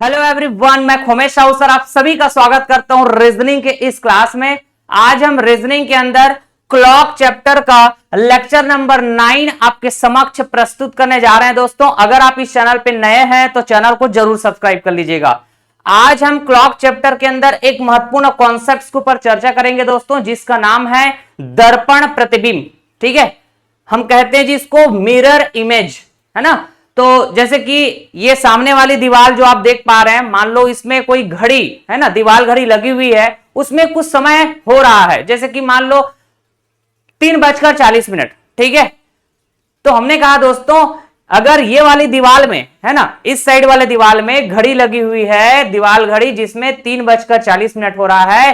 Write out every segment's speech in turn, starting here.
Hello everyone, मैं Khomesh Rao sir आप सभी का स्वागत करता हूं रीजनिंग के इस क्लास में। आज हम रीजनिंग के अंदर क्लॉक चैप्टर का लेक्चर नंबर 9 आपके समक्ष प्रस्तुत करने जा रहे हैं। दोस्तों, अगर आप इस चैनल पे नए हैं तो चैनल को जरूर सब्सक्राइब कर लीजिएगा। आज हम क्लॉक चैप्टर के अंदर एक महत्वपूर्ण कॉन्सेप्ट के ऊपर चर्चा करेंगे दोस्तों, जिसका नाम है दर्पण प्रतिबिंब। ठीक है, हम कहते हैं जिसको मिरर इमेज, है ना। तो जैसे कि ये सामने वाली दीवार जो आप देख पा रहे हैं, मान लो इसमें कोई घड़ी है ना, दीवार घड़ी लगी हुई है, उसमें कुछ समय हो रहा है, जैसे कि मान लो 3:40 ठीक है। तो हमने कहा दोस्तों, अगर ये वाली दीवार में है ना, इस साइड वाले दीवार में घड़ी लगी हुई है, दीवार घड़ी जिसमें 3:40 हो रहा है,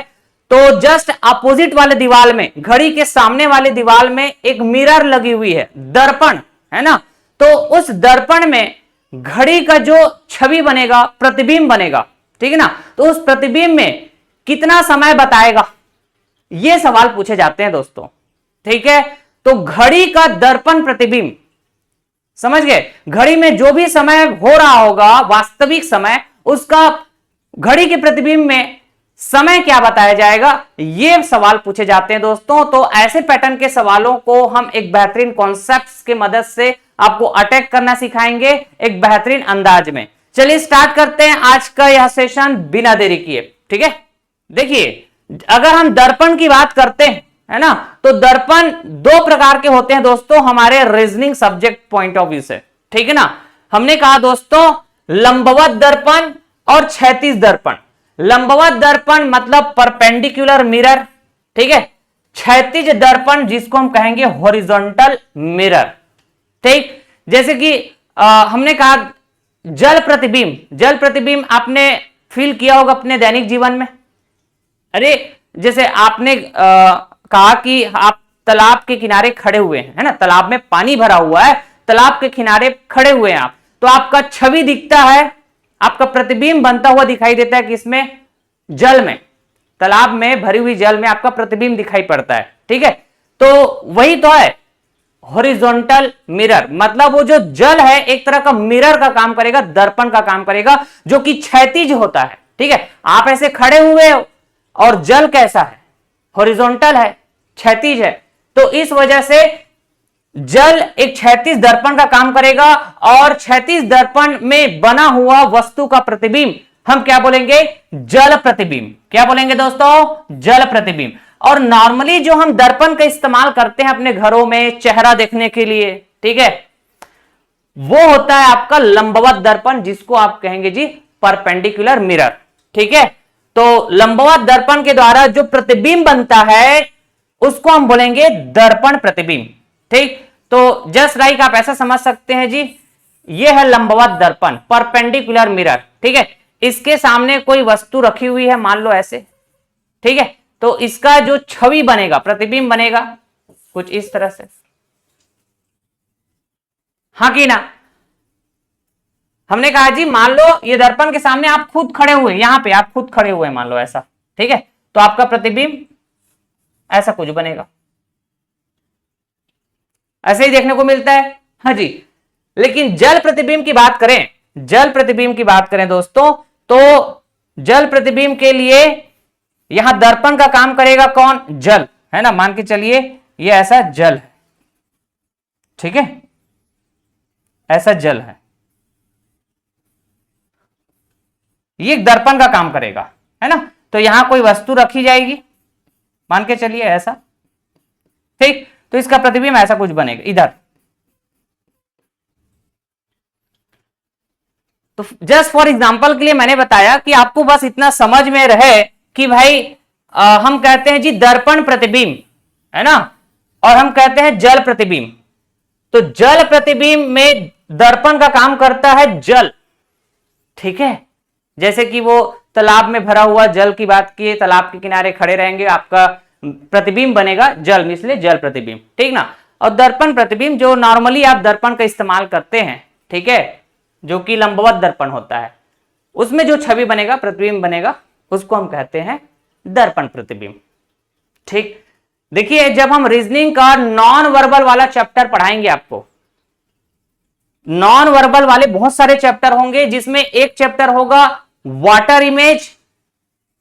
तो जस्ट अपोजिट वाले दीवार में, घड़ी के सामने वाले दीवार में एक मिरर लगी हुई है, दर्पण, है ना। तो उस दर्पण में घड़ी का जो छवि बनेगा, प्रतिबिंब बनेगा, ठीक है ना। तो उस प्रतिबिंब में कितना समय बताएगा, ये सवाल पूछे जाते हैं दोस्तों। ठीक है, तो घड़ी का दर्पण प्रतिबिंब, समझ गए। घड़ी में जो भी समय हो रहा होगा, वास्तविक समय, उसका घड़ी के प्रतिबिंब में समय क्या बताया जाएगा, ये सवाल पूछे जाते हैं दोस्तों। तो ऐसे पैटर्न के सवालों को हम एक बेहतरीन कॉन्सेप्ट्स के मदद से आपको अटैक करना सिखाएंगे एक बेहतरीन अंदाज में। चलिए स्टार्ट करते हैं आज का यह सेशन बिना देरी किए। ठीक है, देखिए, अगर हम दर्पण की बात करते हैं, है ना, तो दर्पण दो प्रकार के होते हैं दोस्तों हमारे reasoning subject point of view से। ठीक है ना। हमने कहा दोस्तों लंबवत दर्पण और क्षैतिज दर्पण। लंबवत दर्पण मतलब परपेंडिकुलर मिरर, ठीक है। क्षैतिज दर्पण जिसको हम कहेंगे हॉरिजॉन्टल मिरर। ठीक, जैसे कि हमने कहा जल प्रतिबिंब। जल प्रतिबिंब आपने फील किया होगा अपने दैनिक जीवन में। अरे जैसे आपने कहा कि आप तालाब के किनारे खड़े हुए हैं, है ना, तालाब में पानी भरा हुआ है, तालाब के किनारे खड़े हुए हैं आप, तो आपका छवि दिखता है, आपका प्रतिबिंब बनता हुआ दिखाई देता है किसमें, जल में, तालाब में भरी हुई जल में आपका प्रतिबिंब दिखाई पड़ता है। ठीक है, तो वही तो है हॉरिजॉन्टल मिरर, मतलब वो जो जल है एक तरह का मिरर का काम करेगा, दर्पण का काम करेगा, जो कि क्षैतिज होता है। ठीक है, आप ऐसे खड़े हुए हो और जल कैसा है, हॉरिजॉन्टल है, क्षैतिज है, तो इस वजह से जल एक क्षैतिज दर्पण का काम करेगा, और क्षैतिज दर्पण में बना हुआ वस्तु का प्रतिबिंब हम क्या बोलेंगे, जल प्रतिबिंब। क्या बोलेंगे दोस्तों, जल प्रतिबिंब। और नॉर्मली जो हम दर्पण का इस्तेमाल करते हैं अपने घरों में चेहरा देखने के लिए, ठीक है, वो होता है आपका लंबवत दर्पण, जिसको आप कहेंगे जी परपेंडिकुलर मिरर। ठीक है, तो लंबवत दर्पण के द्वारा जो प्रतिबिंब बनता है उसको हम बोलेंगे दर्पण प्रतिबिंब। ठीक, तो जस्ट लाइक आप ऐसा समझ सकते हैं जी, ये है लंबवत दर्पण, परपेंडिकुलर मिरर। ठीक है, इसके सामने कोई वस्तु रखी हुई है, मान लो ऐसे, ठीक है, तो इसका जो छवि बनेगा, प्रतिबिंब बनेगा कुछ इस तरह से, हाँ कि ना। हमने कहा जी मान लो ये दर्पण के सामने आप खुद खड़े हुए, यहां पे आप खुद खड़े हुए मान लो ऐसा, ठीक है, तो आपका प्रतिबिंब ऐसा कुछ बनेगा, ऐसे ही देखने को मिलता है, हाँ जी। लेकिन जल प्रतिबिंब की बात करें, जल प्रतिबिंब की बात करें दोस्तों, तो जल प्रतिबिंब के लिए यहां दर्पण का काम करेगा कौन, जल, है ना। मान के चलिए ये ऐसा जल है, ठीक है, ऐसा जल है, ये दर्पण का काम करेगा, है ना। तो यहां कोई वस्तु रखी जाएगी, मान के चलिए ऐसा, ठीक, तो इसका प्रतिबिंब ऐसा कुछ बनेगा इधर। तो जस्ट फॉर एग्जांपल के लिए मैंने बताया कि आपको बस इतना समझ में रहे कि भाई हम कहते हैं जी दर्पण प्रतिबिंब, है ना, और हम कहते हैं जल प्रतिबिंब। तो जल प्रतिबिंब में दर्पण का काम करता है जल, ठीक है। जैसे कि वो तालाब में भरा हुआ जल की बात की, तालाब के किनारे खड़े रहेंगे, आपका प्रतिबिंब बनेगा जल में, इसलिए जल प्रतिबिंब, ठीक ना। और दर्पण प्रतिबिंब जो नॉर्मली आप दर्पण का इस्तेमाल करते हैं, ठीक है, जो कि लंबवत दर्पण होता है, उसमें जो छवि बनेगा, प्रतिबिंब बनेगा, उसको हम कहते हैं दर्पण प्रतिबिंब। ठीक, देखिए जब हम रीजनिंग का नॉन वर्बल वाला चैप्टर पढ़ाएंगे आपको, नॉन वर्बल वाले बहुत सारे चैप्टर होंगे, जिसमें एक चैप्टर होगा वाटर इमेज,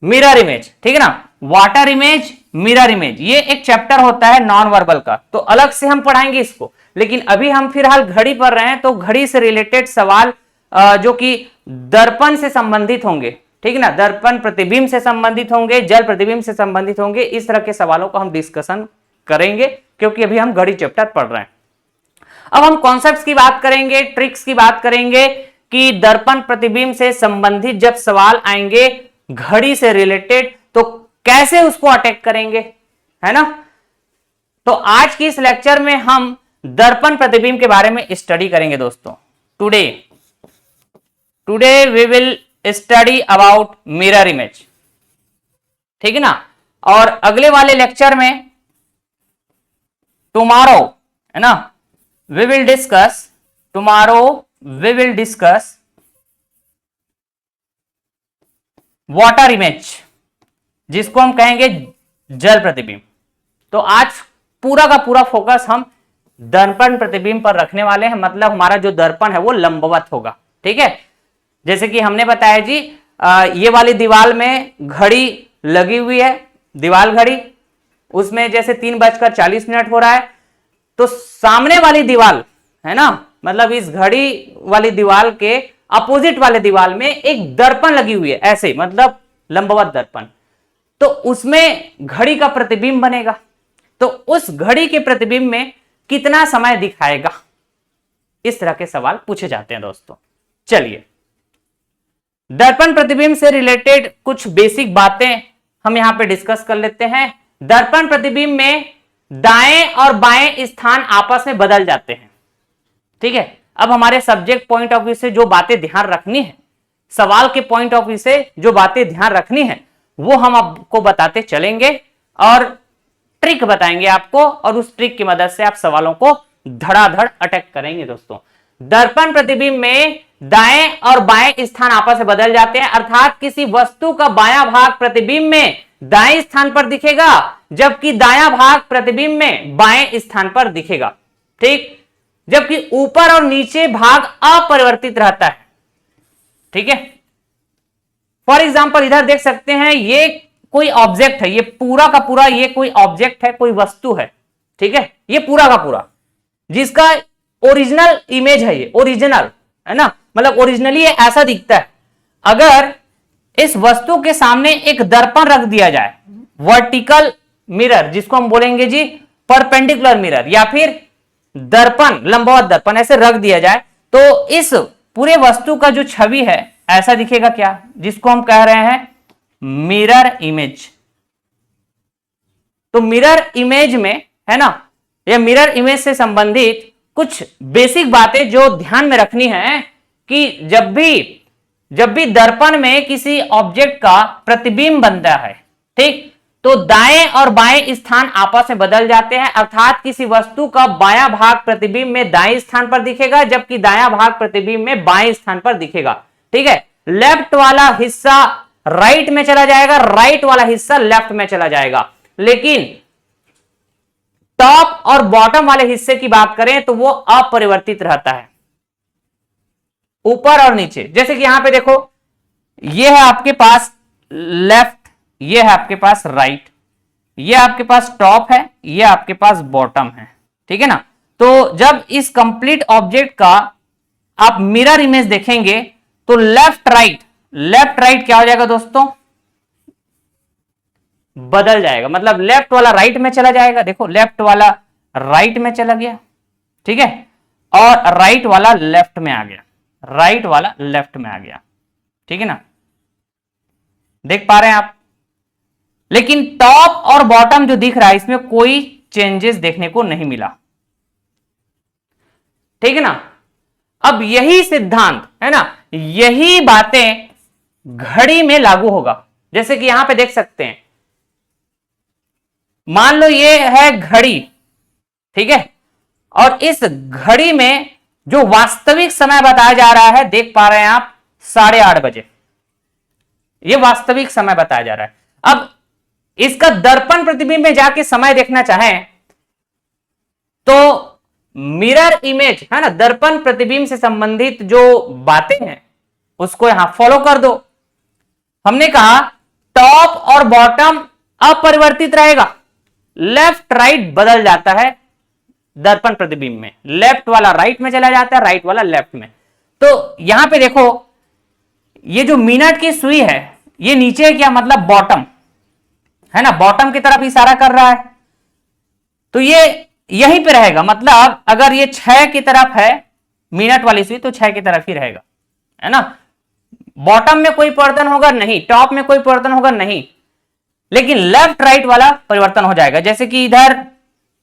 मिरर इमेज, ठीक है ना, वाटर इमेज, मिरर इमेज, ये एक चैप्टर होता है नॉन वर्बल का, तो अलग से हम पढ़ाएंगे इसको। लेकिन अभी हम फिलहाल घड़ी पढ़ रहे हैं, तो घड़ी से रिलेटेड सवाल जो कि दर्पण से संबंधित होंगे, ठीक है ना, दर्पण प्रतिबिंब से संबंधित होंगे, जल प्रतिबिंब से संबंधित होंगे, इस तरह के सवालों को हम डिस्कशन करेंगे, क्योंकि अभी हम घड़ी चैप्टर पढ़ रहे हैं। अब हम कॉन्सेप्ट्स की बात करेंगे, ट्रिक्स की बात करेंगे कि दर्पण प्रतिबिंब से संबंधित जब सवाल आएंगे घड़ी से रिलेटेड, तो कैसे उसको अटैक करेंगे, है ना। तो आज की इस लेक्चर में हम दर्पण प्रतिबिंब के बारे में स्टडी करेंगे दोस्तों। Today we will study about mirror image, ठीक है ना। और अगले वाले लेक्चर में टुमारो, है ना, we will discuss water image, जिसको हम कहेंगे जल प्रतिबिंब। तो आज पूरा का पूरा फोकस हम दर्पण प्रतिबिंब पर रखने वाले हैं, मतलब हमारा जो दर्पण है वो लंबवत होगा, ठीक है। जैसे कि हमने बताया जी, ये वाली दीवार में घड़ी लगी हुई है, दीवार घड़ी, उसमें जैसे 3:40 हो रहा है, तो सामने वाली दीवार, है ना, मतलब इस घड़ी वाली दीवार के अपोजिट वाले दीवार में एक दर्पण लगी हुई है, ऐसे मतलब लंबवत दर्पण, तो उसमें घड़ी का प्रतिबिंब बनेगा। तो उस घड़ी के प्रतिबिंब में कितना समय दिखाएगा, इस तरह के सवाल पूछे जाते हैं दोस्तों। चलिए, दर्पण प्रतिबिंब से रिलेटेड कुछ बेसिक बातें हम यहां पे डिस्कस कर लेते हैं। दर्पण प्रतिबिंब में दाएं और बाएं स्थान आपस में बदल जाते हैं, ठीक है। अब हमारे सब्जेक्ट पॉइंट ऑफ व्यू से जो बातें ध्यान रखनी है, सवाल के पॉइंट ऑफ व्यू से जो बातें ध्यान रखनी है, वो हम आपको बताते चलेंगे और ट्रिक बताएंगे आपको, और उस ट्रिक की मदद से आप सवालों को धड़ाधड़ अटैक करेंगे दोस्तों। दर्पण प्रतिबिंब में दाएं और बाएं स्थान आपस में बदल जाते हैं, अर्थात किसी वस्तु का बायां भाग प्रतिबिंब में दाएं स्थान पर दिखेगा, जबकि दायां भाग प्रतिबिंब में बाएं स्थान पर दिखेगा, ठीक। जबकि ऊपर और नीचे भाग अपरिवर्तित रहता है, ठीक है। फॉर एग्जाम्पल इधर देख सकते हैं, ये कोई ऑब्जेक्ट है, ये पूरा का पूरा ये कोई ऑब्जेक्ट है, कोई वस्तु है, ठीक है, ये पूरा का पूरा, जिसका ओरिजिनल इमेज है, ये ओरिजिनल, है ना, मतलब ओरिजिनली ये ऐसा दिखता है। अगर इस वस्तु के सामने एक दर्पण रख दिया जाए, वर्टिकल मिरर, जिसको हम बोलेंगे जी परपेंडिकुलर मिरर, या फिर दर्पण, लंबवत दर्पण ऐसे रख दिया जाए, तो इस पूरे वस्तु का जो छवि है ऐसा दिखेगा क्या, जिसको हम कह रहे हैं मिरर इमेज। तो मिरर इमेज में, है ना, या मिरर इमेज से संबंधित कुछ बेसिक बातें जो ध्यान में रखनी है कि जब भी दर्पण में किसी ऑब्जेक्ट का प्रतिबिंब बनता है, ठीक, तो दाएं और बाएं स्थान आपस में बदल जाते हैं, अर्थात किसी वस्तु का बायां भाग प्रतिबिंब में दाएं स्थान पर दिखेगा, जबकि दायां भाग प्रतिबिंब में बाएं स्थान पर दिखेगा, ठीक है। लेफ्ट वाला हिस्सा राइट में चला जाएगा, राइट वाला हिस्सा लेफ्ट में चला जाएगा। लेकिन टॉप और बॉटम वाले हिस्से की बात करें तो वो अपरिवर्तित रहता है, ऊपर और नीचे। जैसे कि यहां पे देखो, ये है आपके पास लेफ्ट, ये है आपके पास राइट, ये आपके पास टॉप है, ये आपके पास बॉटम है, ठीक है ना। तो जब इस कंप्लीट ऑब्जेक्ट का आप मिरर इमेज देखेंगे तो लेफ्ट राइट क्या हो जाएगा दोस्तों, बदल जाएगा, मतलब लेफ्ट वाला राइट में चला जाएगा, देखो लेफ्ट वाला राइट में चला गया, ठीक है, और राइट वाला लेफ्ट में आ गया, राइट वाला लेफ्ट में आ गया, ठीक है ना, देख पा रहे हैं आप। लेकिन टॉप और बॉटम जो दिख रहा है, इसमें कोई चेंजेस देखने को नहीं मिला, ठीक है ना। अब यही सिद्धांत, है ना, यही बातें घड़ी में लागू होगा। जैसे कि यहां पे देख सकते हैं, मान लो ये है घड़ी, ठीक है, और इस घड़ी में जो वास्तविक समय बताया जा रहा है, देख पा रहे हैं आप 8:30 बजे, ये वास्तविक समय बताया जा रहा है। अब इसका दर्पण प्रतिबिंब में जाके समय देखना चाहें तो मिरर इमेज है ना, दर्पण प्रतिबिंब से संबंधित जो बातें हैं उसको यहां फॉलो कर दो। हमने कहा टॉप और बॉटम अपरिवर्तित रहेगा, लेफ्ट राइट बदल जाता है दर्पण प्रतिबिंब में, लेफ्ट वाला राइट में चला जाता है, राइट वाला लेफ्ट में। तो यहां पे देखो ये जो मिनट की सुई है ये नीचे है क्या, मतलब बॉटम है ना, बॉटम की तरफ इशारा कर रहा है, तो ये यहीं पे रहेगा। मतलब अगर ये 6 की तरफ है मिनट वाली सुई तो 6 की तरफ ही रहेगा, है ना। बॉटम में कोई परिवर्तन होगा नहीं, टॉप में कोई परिवर्तन होगा नहीं, लेकिन लेफ्ट राइट वाला परिवर्तन हो जाएगा। जैसे कि इधर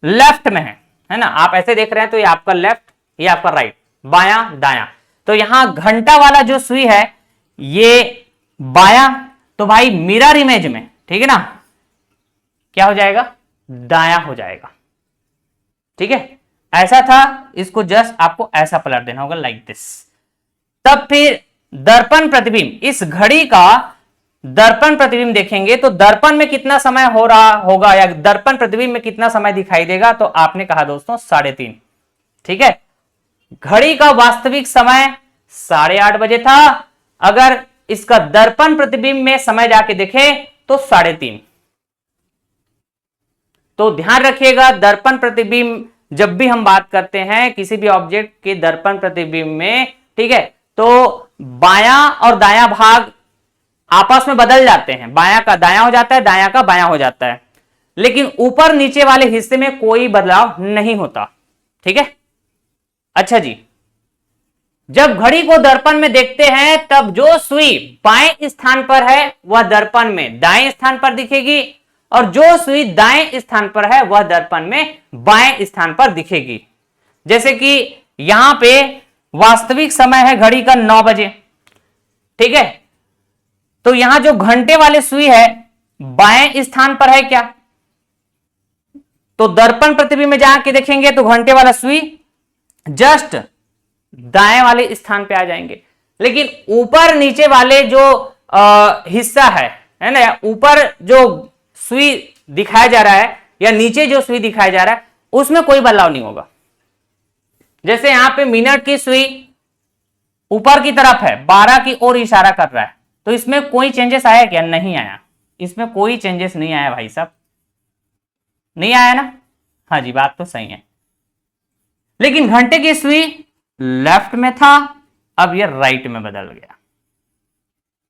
लेफ्ट में है ना, आप ऐसे देख रहे हैं तो ये आपका लेफ्ट, ये आपका राइट, बायां दायां। तो यहां घंटा वाला जो सुई है ये बायां, तो भाई मिरर इमेज में, ठीक है ना, क्या हो जाएगा, दायां हो जाएगा। ठीक है, ऐसा था, इसको जस्ट आपको ऐसा पलट देना होगा, लाइक दिस। तब फिर दर्पण प्रतिबिंब, इस घड़ी का दर्पण प्रतिबिंब देखेंगे तो दर्पण में कितना समय हो रहा होगा या दर्पण प्रतिबिंब में कितना समय दिखाई देगा, तो आपने कहा दोस्तों 3:30। ठीक है, घड़ी का वास्तविक समय 8:30 बजे था, अगर इसका दर्पण प्रतिबिंब में समय जाके देखें तो 3:30। तो ध्यान रखिएगा, दर्पण प्रतिबिंब जब भी हम बात करते हैं किसी भी ऑब्जेक्ट के दर्पण प्रतिबिंब में, ठीक है, तो बायां और दायां भाग आपस में बदल जाते हैं, बायां का दायां हो जाता है, दायां का बायां हो जाता है, लेकिन ऊपर नीचे वाले हिस्से में कोई बदलाव नहीं होता। ठीक है, अच्छा जी, जब घड़ी को दर्पण में देखते हैं तब जो सुई बाएं स्थान पर है वह दर्पण में दाएं स्थान पर दिखेगी, और जो सुई दाएं स्थान पर है वह दर्पण में बाएं स्थान पर दिखेगी। जैसे कि यहां पे वास्तविक समय है घड़ी का 9 बजे, ठीक है, तो यहां जो घंटे वाले सुई है बाएं स्थान पर है क्या, तो दर्पण प्रतिबिंब में जाके देखेंगे तो घंटे वाला सुई जस्ट दाएं वाले स्थान पे आ जाएंगे, लेकिन ऊपर नीचे वाले जो हिस्सा है ना, ऊपर जो सुई दिखाया जा रहा है या नीचे जो सुई दिखाया जा रहा है उसमें कोई बदलाव नहीं होगा। जैसे यहां पे मिनट की सुई ऊपर की तरफ है, 12 की ओर इशारा कर रहा है, तो इसमें कोई चेंजेस आया क्या, नहीं आया, इसमें कोई चेंजेस नहीं आया भाई साहब, नहीं आया ना, हाँ जी बात तो सही है। लेकिन घंटे की सुई लेफ्ट में था, अब ये राइट में बदल गया,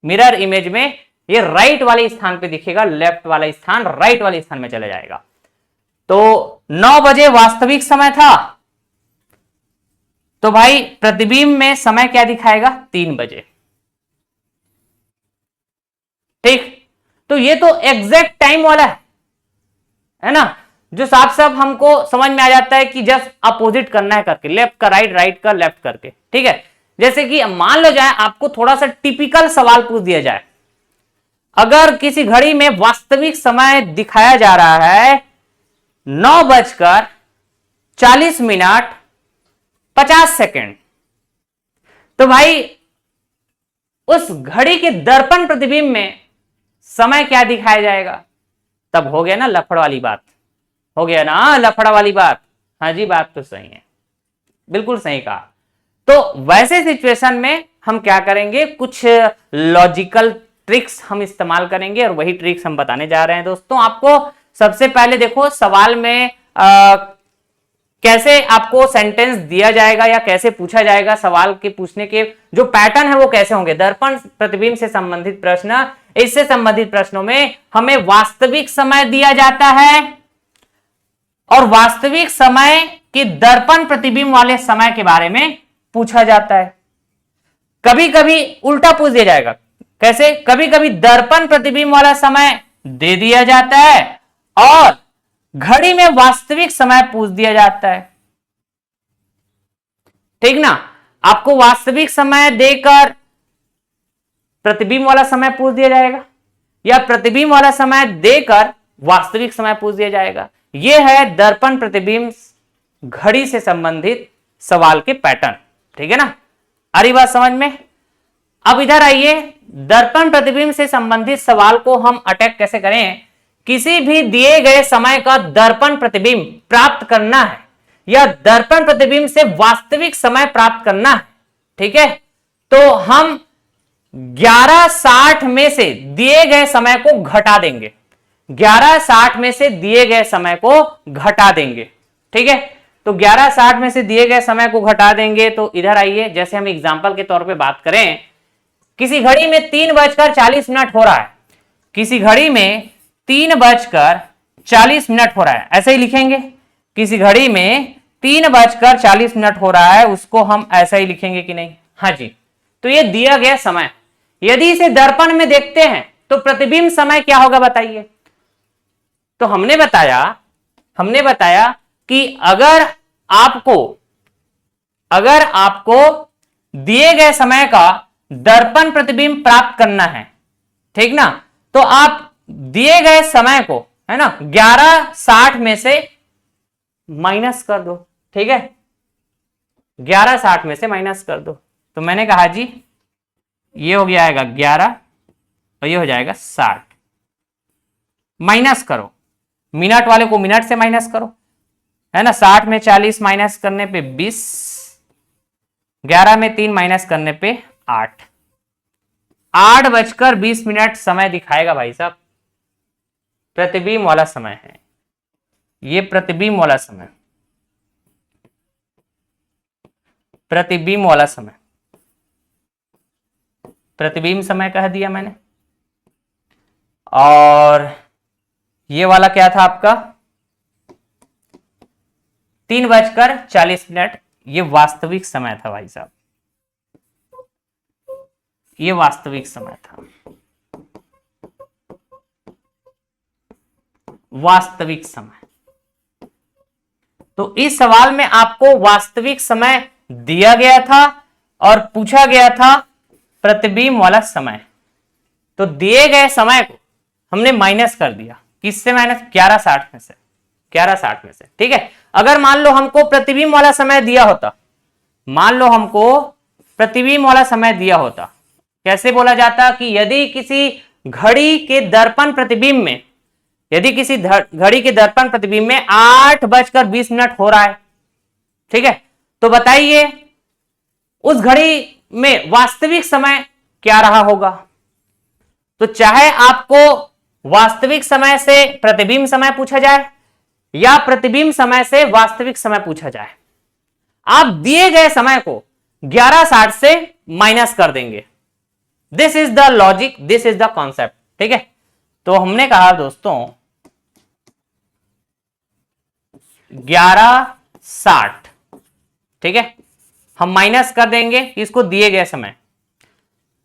मिरर इमेज में ये राइट वाले स्थान पे दिखेगा, लेफ्ट वाला स्थान राइट वाले स्थान में चला जाएगा। तो 9 बजे वास्तविक समय था, तो भाई प्रतिबिंब में समय क्या दिखाएगा, 3 बजे। ठीक, तो ये तो एग्जैक्ट टाइम वाला है ना, जो साफ साफ हमको समझ में आ जाता है कि जस्ट अपोजिट करना है करके, लेफ्ट का राइट, राइट का लेफ्ट करके। ठीक है, जैसे कि मान लो जाए आपको थोड़ा सा टिपिकल सवाल पूछ दिया जाए, अगर किसी घड़ी में वास्तविक समय दिखाया जा रहा है 9:40 तो भाई उस घड़ी के दर्पण प्रतिबिंब में समय क्या दिखाया जाएगा, तब हो गया ना लफड़ वाली बात, हो गया ना लफड़ा वाली बात, हाँ जी बात तो सही है, बिल्कुल सही कहा। तो वैसे सिचुएशन में हम क्या करेंगे, कुछ लॉजिकल ट्रिक्स हम इस्तेमाल करेंगे, और वही ट्रिक्स हम बताने जा रहे हैं दोस्तों आपको। सबसे पहले देखो सवाल में कैसे आपको सेंटेंस दिया जाएगा या कैसे पूछा जाएगा, सवाल के पूछने के जो पैटर्न है वो कैसे होंगे। दर्पण प्रतिबिंब से संबंधित प्रश्न, इससे संबंधित प्रश्नों में हमें वास्तविक समय दिया जाता है और वास्तविक समय के दर्पण प्रतिबिंब वाले समय के बारे में पूछा जाता है। कभी कभी उल्टा पूछ दिया जाएगा, कैसे, कभी कभी दर्पण प्रतिबिंब वाला समय दे दिया जाता है और घड़ी में वास्तविक समय पूछ दिया जाता है। ठीक ना, आपको वास्तविक समय देकर प्रतिबिंब वाला समय पूछ दिया जाएगा या प्रतिबिंब वाला समय देकर वास्तविक समय पूछ दिया जाएगा। यह है दर्पण प्रतिबिंब घड़ी से संबंधित सवाल के पैटर्न। ठीक है ना, आ रही बात समझ में। अब इधर आइए, दर्पण प्रतिबिंब से संबंधित सवाल को हम अटैक कैसे करें। किसी भी दिए गए समय का दर्पण प्रतिबिंब प्राप्त करना है या दर्पण प्रतिबिंब से वास्तविक समय प्राप्त करना है, ठीक है, तो हम 11:60 में से दिए गए समय को घटा देंगे, 11:60 में से दिए गए समय को घटा देंगे, ठीक है। तो 11:60 में से दिए गए समय को घटा देंगे, तो इधर आइए, जैसे हम एग्जांपल के तौर पे बात करें, किसी घड़ी में 3:40 हो रहा है, किसी घड़ी में 3:40 हो रहा है, ऐसे ही लिखेंगे, किसी घड़ी में 3:40 हो रहा है, उसको हम ऐसा ही लिखेंगे कि नहीं? हाँ जी। तो ये दिया गया समय, यदि इसे दर्पण में देखते हैं तो प्रतिबिंब समय क्या होगा बताइए? तो हमने बताया कि अगर आपको दिए गए समय का दर्पण प्रतिबिंब प्राप्त करना है, ठीक ना, तो आप दिए गए समय को, है ना, 11:60 में से माइनस कर दो, ठीक है, 11:60 में से माइनस कर दो। तो मैंने कहा जी ये हो जाएगा 11 और ये हो जाएगा 60, माइनस करो, मिनट वाले को मिनट से माइनस करो, है ना, 60 में 40 माइनस करने पे 20, 11 में 3 माइनस करने पे 8, 8:20 समय दिखाएगा भाई साहब, प्रतिबिंब वाला समय है ये, प्रतिबिंब वाला समय, प्रतिबिंब वाला समय, प्रतिबिंब समय कह दिया मैंने। और ये वाला क्या था आपका 3:40, ये वास्तविक समय था भाई साहब, ये वास्तविक समय था, वास्तविक समय। तो इस सवाल में आपको वास्तविक समय दिया गया था और पूछा गया था प्रतिबिंब वाला समय। तो दिए गए समय को हमने माइनस कर दिया, किससे माइनस? 11:60 में से, 11:60 में से, ठीक है। अगर मान लो हमको प्रतिबिंब वाला समय दिया होता, मान लो हमको प्रतिबिंब वाला समय दिया होता, कैसे बोला जाता कि यदि किसी घड़ी के दर्पण प्रतिबिंब में, यदि किसी घड़ी के दर्पण प्रतिबिंब में 8:20 हो रहा है, ठीक है, तो बताइए उस घड़ी में वास्तविक समय क्या रहा होगा? तो चाहे आपको वास्तविक समय से प्रतिबिंब समय पूछा जाए या प्रतिबिंब समय से वास्तविक समय पूछा जाए, आप दिए गए समय को 11:60 से माइनस कर देंगे। This is the logic, this is the concept, ठीक है। तो हमने कहा दोस्तों 11:60, ठीक है, हम माइनस कर देंगे इसको दिए गए समय,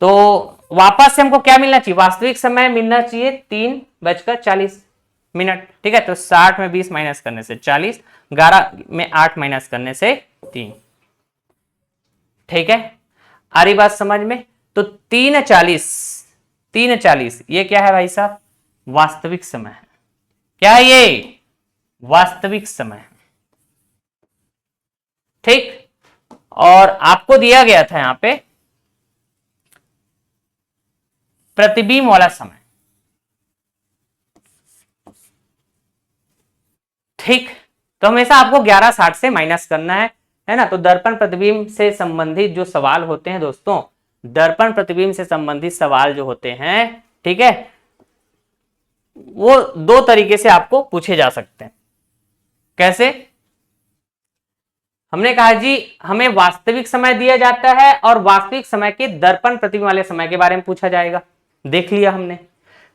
तो वापस से हमको क्या मिलना चाहिए? वास्तविक समय मिलना चाहिए 3:40, ठीक है। तो 60 में 20 माइनस करने से 40, 11 में 8 माइनस करने से 3, ठीक है। आ रही बात समझ में? तो 3:40 ये क्या है भाई साहब? वास्तविक समय है। क्या है ये? वास्तविक समय है, ठीक। और आपको दिया गया था यहां पे प्रतिबिंब वाला समय, ठीक। तो हमेशा आपको 11:60 से माइनस करना है ना। तो दर्पण प्रतिबिंब से संबंधित जो सवाल होते हैं दोस्तों, दर्पण प्रतिबिंब से संबंधित सवाल जो होते हैं, ठीक है, वो दो तरीके से आपको पूछे जा सकते हैं। कैसे? हमने कहा जी हमें वास्तविक समय दिया जाता है और वास्तविक समय के दर्पण प्रतिबिंब वाले समय के बारे में पूछा जाएगा, देख लिया हमने।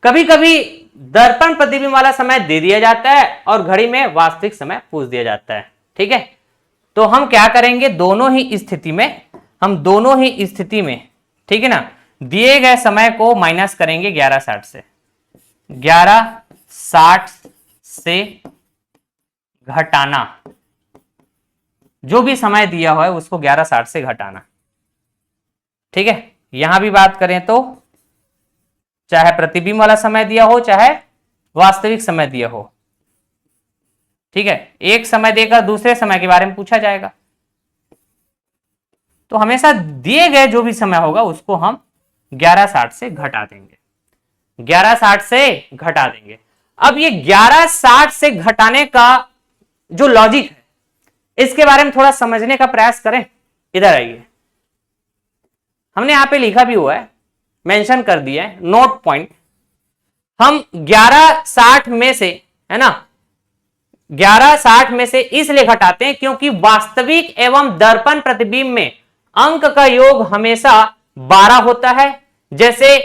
कभी कभी दर्पण प्रतिबिंब वाला समय दे दिया जाता है और घड़ी में वास्तविक समय पूछ दिया जाता है, ठीक है। तो हम क्या करेंगे, दोनों ही स्थिति में, ठीक है ना, दिए गए समय को माइनस करेंगे 11:60 से, 11:60 से घटाना, जो भी समय दिया हुआ है उसको 11:60 से घटाना, ठीक है। यहां भी बात करें तो चाहे प्रतिबिंब वाला समय दिया हो चाहे वास्तविक समय दिया हो, ठीक है, एक समय देकर दूसरे समय के बारे में पूछा जाएगा। तो हमेशा दिए गए जो भी समय होगा उसको हम 11:60 से घटा देंगे, 11:60 से घटा देंगे। अब ये 11:60 से घटाने का जो लॉजिक है, इसके बारे में थोड़ा समझने का प्रयास करें। इधर आइए, हमने यहां पे लिखा भी हुआ है, मेंशन कर दिया है, नोट पॉइंट। हम 1160 में से, है ना, 1160 में से इसलिए घटाते हैं क्योंकि वास्तविक एवं दर्पण प्रतिबिंब में अंक का योग हमेशा 12 होता है। जैसे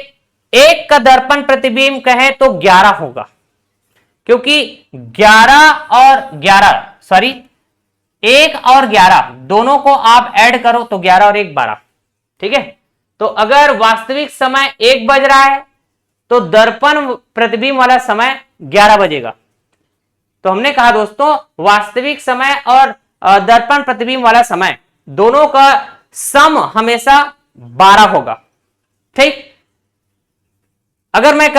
एक का दर्पण प्रतिबिंब कहे तो 11 होगा, क्योंकि 11 और 11 सॉरी 1 और 11 दोनों को आप ऐड करो तो 11 और 1 12। ठीक है, तो अगर वास्तविक समय 1 बज रहा है तो दर्पण प्रतिबिंब वाला समय 11 बजेगा। तो हमने कहा दोस्तों वास्तविक समय और दर्पण प्रतिबिंब वाला समय दोनों का सम हमेशा 12 होगा। ठीक, अगर मैं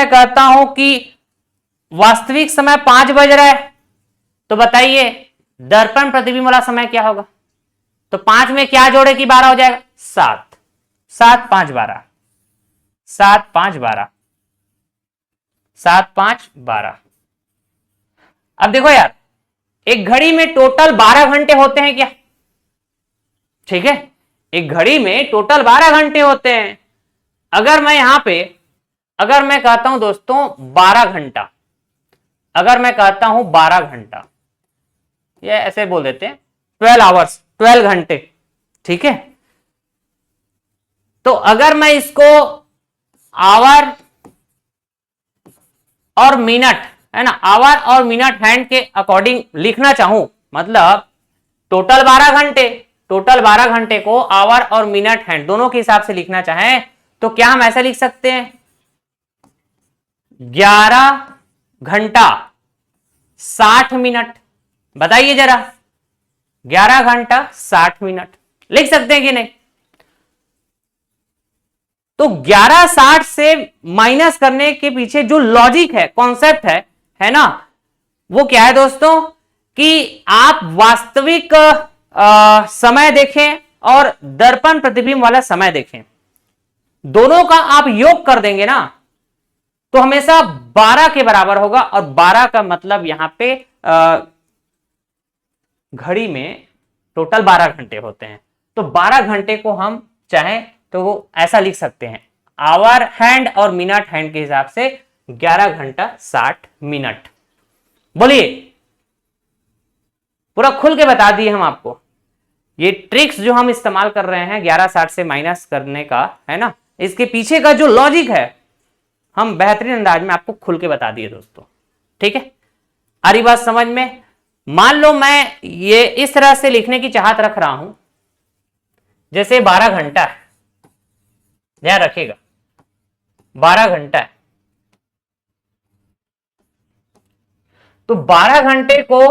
कहता हूं कि वास्तविक समय 5 बज रहा है तो बताइए दर्पण प्रतिबिंब वाला समय क्या होगा? तो 5 में क्या जोड़े कि 12 हो जाएगा? 7। 7 5 12, 7 5 12, 7 5 12। अब देखो यार, एक घड़ी में टोटल 12 घंटे होते हैं क्या? ठीक है, एक घड़ी में टोटल 12 घंटे होते हैं। अगर मैं यहां पे अगर मैं कहता हूं दोस्तों 12 घंटा, अगर मैं कहता हूं 12 घंटा, ये ऐसे बोल देते हैं 12 आवर्स, 12 घंटे। ठीक है, तो अगर मैं इसको आवर और मिनट, है ना, आवर और मिनट हैंड के अकॉर्डिंग लिखना चाहूं, मतलब टोटल 12 घंटे को आवर और मिनट हैंड दोनों के हिसाब से लिखना चाहें तो क्या हम ऐसा लिख सकते हैं? 11 घंटा 60 मिनट। बताइए जरा, 11 घंटा 60 मिनट लिख सकते हैं कि नहीं? तो 1160 से माइनस करने के पीछे जो लॉजिक है, कॉन्सेप्ट है ना, वो क्या है दोस्तों कि आप वास्तविक समय देखें और दर्पण प्रतिबिंब वाला समय देखें, दोनों का आप योग कर देंगे ना तो हमेशा 12 के बराबर होगा। और 12 का मतलब यहां पे घड़ी में टोटल 12 घंटे होते हैं, तो 12 घंटे को हम चाहें तो वो ऐसा लिख सकते हैं, आवर हैंड और मिनट हैंड के हिसाब से 11 घंटा 60 मिनट। बोलिए, पूरा खुल के बता दिए हम आपको। ये ट्रिक्स जो हम इस्तेमाल कर रहे हैं 1160 से माइनस करने का, है ना, इसके पीछे का जो लॉजिक है हम बेहतरीन अंदाज में आपको खुल के बता दिए दोस्तों। ठीक है, आ रही बात समझ में? मान लो मैं ये इस तरह से लिखने की चाहत रख रहा हूं, जैसे 12 घंटा है, ध्यान रखिएगा 12 घंटा है, तो 12 घंटे को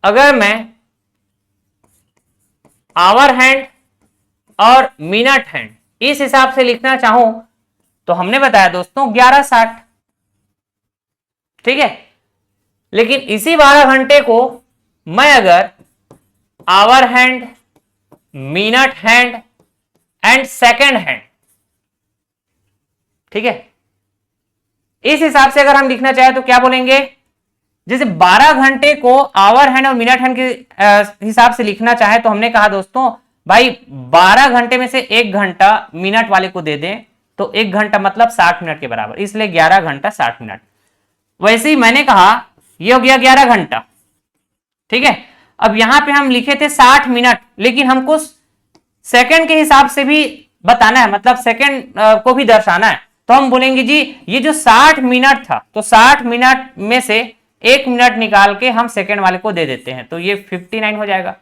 अगर मैं आवर हैंड और मिनट हैंड इस हिसाब से लिखना चाहूं तो हमने बताया दोस्तों 1160। ठीक है, लेकिन इसी 12 घंटे को मैं अगर hour hand, minute hand and second hand, ठीक है, इस हिसाब से अगर हम लिखना चाहें तो क्या बोलेंगे? जैसे 12 घंटे को आवर हैंड और मिनट हैंड के हिसाब से लिखना चाहे तो हमने कहा दोस्तों भाई 12 घंटे में से 1 घंटा मिनट वाले को दे दें तो 1 घंटा मतलब 60 मिनट के बराबर, इसलिए 11 घंटा 60 मिनट। वैसे ही मैंने कहा ये हो गया 11 घंटा। ठीक है, अब यहां पे हम लिखे थे 60 मिनट, लेकिन हमको सेकंड के हिसाब से भी बताना है, मतलब सेकंड को भी दर्शाना है, तो हम बोलेंगे जी ये जो 60 मिनट था तो 60 मिनट में से 1 मिनट निकाल के हम सेकंड वाले को दे देते हैं तो ये 59 हो जाएगा।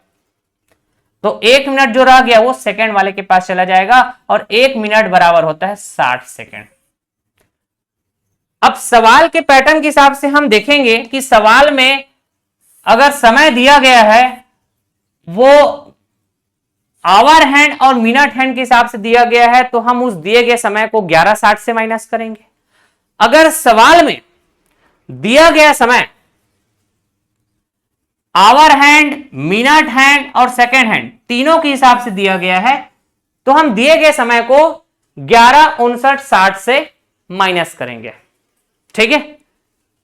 तो 1 मिनट जो रह गया वो सेकंड वाले के पास चला जाएगा और 1 मिनट बराबर होता है 60 सेकंड। अब सवाल के पैटर्न के हिसाब से हम देखेंगे कि सवाल में अगर समय दिया गया है वो आवर हैंड और मिनट हैंड के हिसाब से दिया गया है तो हम उस दिए गए समय को 1160 से माइनस करेंगे। अगर सवाल में दिया गया समय आवर हैंड, मिनट हैंड और सेकेंड हैंड तीनों के हिसाब से दिया गया है तो हम दिए गए समय को 115960 से माइनस करेंगे। ठीक है,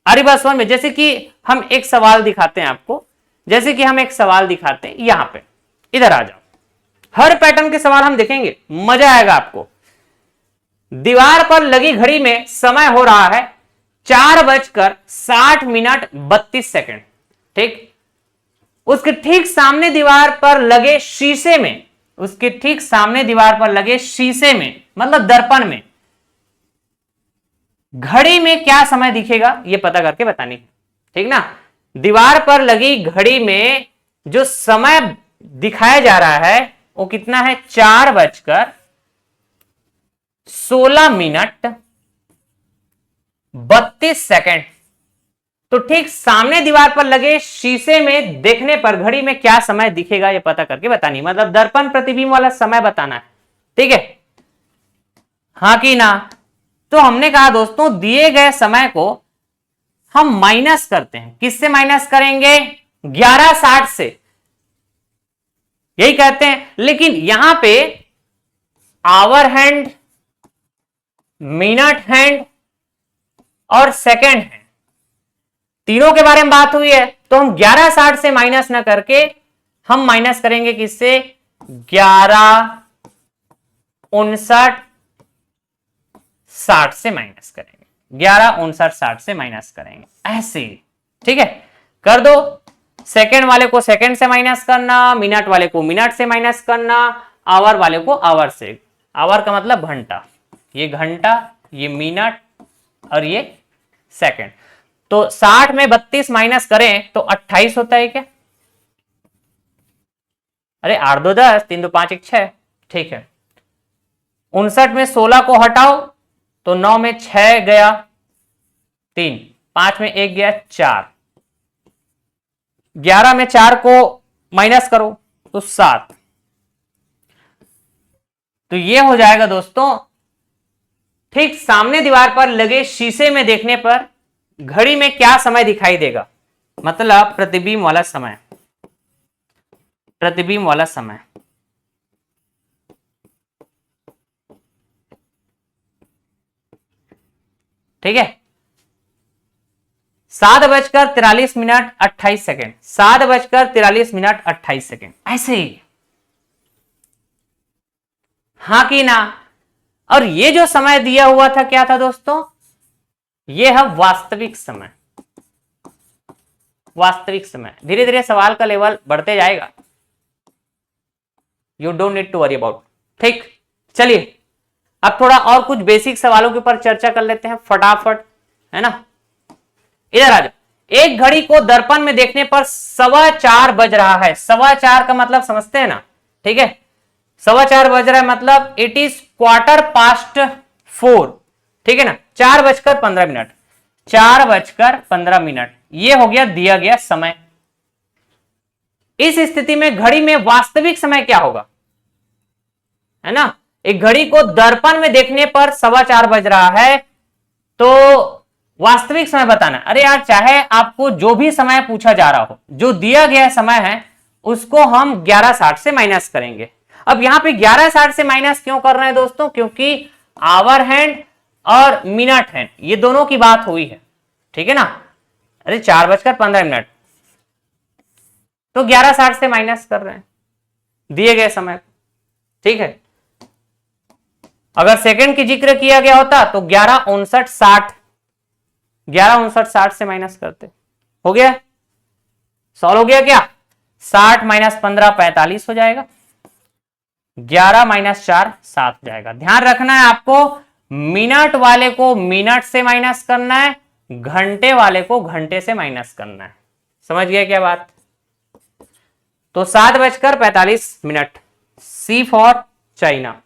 अरे बस समझ में, जैसे कि हम एक सवाल दिखाते हैं आपको, जैसे कि हम एक सवाल दिखाते हैं यहां पे, इधर आ जाओ, हर पैटर्न के सवाल हम देखेंगे, मजा आएगा आपको। दीवार पर लगी घड़ी में समय हो रहा है 4:60 ठीक। उसके ठीक सामने दीवार पर लगे शीशे में, उसके ठीक सामने दीवार पर लगे शीशे में मतलब दर्पण में घड़ी में क्या समय दिखेगा ये पता करके बतानी है, ठीक ना। दीवार पर लगी घड़ी में जो समय दिखाया जा रहा है वो कितना है, 4:32 तो ठीक सामने दीवार पर लगे शीशे में देखने पर घड़ी में क्या समय दिखेगा ये पता करके बतानी, मतलब दर्पण प्रतिबिंब वाला समय बताना है, ठीक है, हाँ कि ना। तो हमने कहा दोस्तों दिए गए समय को हम माइनस करते हैं, किससे माइनस करेंगे, 11:60 से, यही कहते हैं। लेकिन यहां पे आवर हैंड, मिनट हैंड और सेकेंड हैंड तीनों के बारे में बात हुई है, तो हम 11:60 से माइनस ना करके हम माइनस करेंगे किससे, 11:59 से माइनस करेंगे, 11:59 से माइनस करेंगे, ऐसे ही, ठीक है। कर दो, सेकेंड वाले को सेकेंड से माइनस करना, मिनट वाले को मिनट से माइनस करना, आवर वाले को आवर से, आवर का मतलब घंटा, ये घंटा, ये मिनट और ये सेकेंड। तो 60 में 32 माइनस करें तो 28 होता है क्या, अरे 8 2 10, 3 2 5 1 6, ठीक है। 59 में 16 को हटाओ तो 9 में 6 गया 3, 5 में 1 गया 4, 11 में 4 को माइनस करो तो 7, तो ये हो जाएगा दोस्तों ठीक सामने दीवार पर लगे शीशे में देखने पर घड़ी में क्या समय दिखाई देगा, मतलब प्रतिबिंब वाला समय, प्रतिबिंब वाला समय, ठीक है। 7:43 7:43 ऐसे ही, हाँ कि ना। और ये जो समय दिया हुआ था क्या था दोस्तों, ये है वास्तविक समय, वास्तविक समय। धीरे धीरे सवाल का लेवल बढ़ते जाएगा, you don't need to worry about, ठीक। चलिए अब थोड़ा और कुछ बेसिक सवालों के ऊपर चर्चा कर लेते हैं फटाफट, है ना। इधर आ जाओ, एक घड़ी को दर्पण में देखने पर 4:15 बज रहा है, 4:15 का मतलब समझते हैं ना, ठीक है। 4:15 बज रहा है मतलब इट इज 4:15, ठीक है ना, 4:15, 4:15, ये हो गया दिया गया समय। इस स्थिति में घड़ी में वास्तविक समय क्या होगा, है ना। एक घड़ी को दर्पण में देखने पर 4:15 बज रहा है तो वास्तविक समय बताना। अरे यार चाहे आपको जो भी समय पूछा जा रहा हो, जो दिया गया समय है उसको हम 11:60 से माइनस करेंगे। अब यहां पे 11:60 से माइनस क्यों कर रहे हैं दोस्तों, क्योंकि आवर हैंड और मिनट हैंड ये दोनों की बात हुई है, ठीक है ना। अरे 4:15 तो 11:60 से माइनस कर रहे हैं दिए गए समय को, ठीक है। अगर सेकंड की जिक्र किया गया होता तो 11:59 से माइनस करते, हो गया, सॉल्व हो गया क्या। 60 - 15 45 हो जाएगा, 11 - 4 7 जाएगा। ध्यान रखना है आपको, मिनट वाले को मिनट से माइनस करना है, घंटे वाले को घंटे से माइनस करना है, समझ गया क्या बात। तो 7:45, सी फॉर चाइना।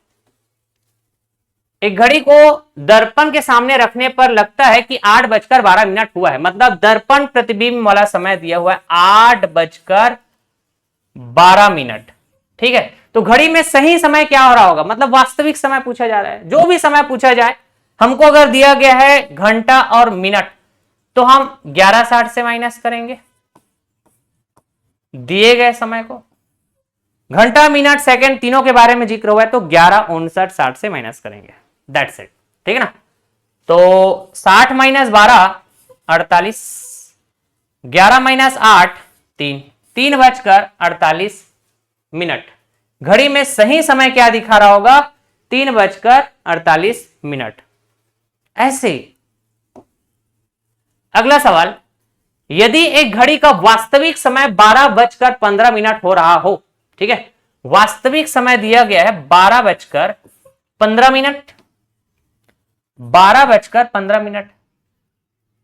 एक घड़ी को दर्पण के सामने रखने पर लगता है कि 8:12 हुआ है, मतलब दर्पण प्रतिबिंब वाला समय दिया हुआ है 8:12, ठीक है। तो घड़ी में सही समय क्या हो रहा होगा, मतलब वास्तविक समय पूछा जा रहा है। जो भी समय पूछा जाए, हमको अगर दिया गया है घंटा और मिनट तो हम 11:60 से माइनस करेंगे दिए गए समय को। घंटा मिनट सेकंड तीनों के बारे में जिक्र हुआ है तो 11:59 से माइनस करेंगे, दैट्स इट, ठीक है ना। तो 60 - 12 48, 11 - 8 3, 3:48। घड़ी में सही समय क्या दिखा रहा होगा? 3:48। ऐसे अगला सवाल, यदि एक घड़ी का वास्तविक समय 12:15 हो रहा हो, ठीक है, वास्तविक समय दिया गया है 12:15, 12:15,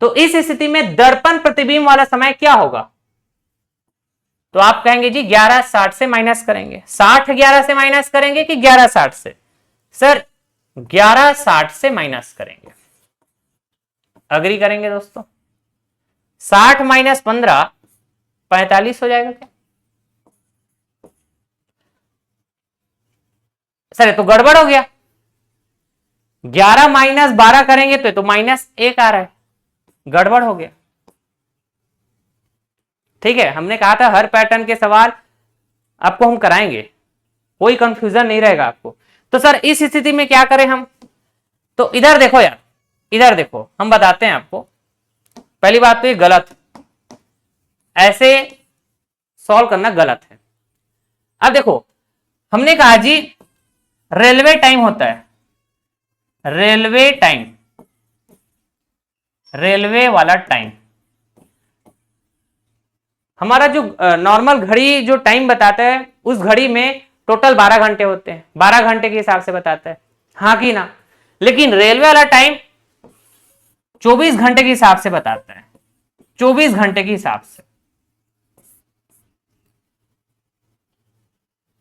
तो इस स्थिति में दर्पण प्रतिबिंब वाला समय क्या होगा? तो आप कहेंगे जी 11:60 से माइनस करेंगे। 60:11 से माइनस करेंगे कि 11:60 से? सर 11:60 से माइनस करेंगे। अग्री करेंगे दोस्तों? 60 - 15 45 हो जाएगा क्या? सर ये तो गड़बड़ हो गया। 11 - 12 करेंगे तो -1 आ रहा है, गड़बड़ हो गया। ठीक है, हमने कहा था हर पैटर्न के सवाल आपको हम कराएंगे, कोई कंफ्यूजन नहीं रहेगा आपको। तो सर इस स्थिति में क्या करें हम? तो इधर देखो यार, इधर देखो, हम बताते हैं आपको। पहली बात तो ये गलत, ऐसे सॉल्व करना गलत है। अब देखो, हमने कहा जी रेलवे टाइम होता है, रेलवे टाइम, रेलवे वाला टाइम, हमारा जो नॉर्मल घड़ी जो टाइम बताता है उस घड़ी में टोटल 12 घंटे होते हैं, 12 घंटे के हिसाब से बताता है, हाँ कि ना? लेकिन रेलवे वाला टाइम 24 घंटे के हिसाब से बताता है, 24 घंटे के हिसाब से,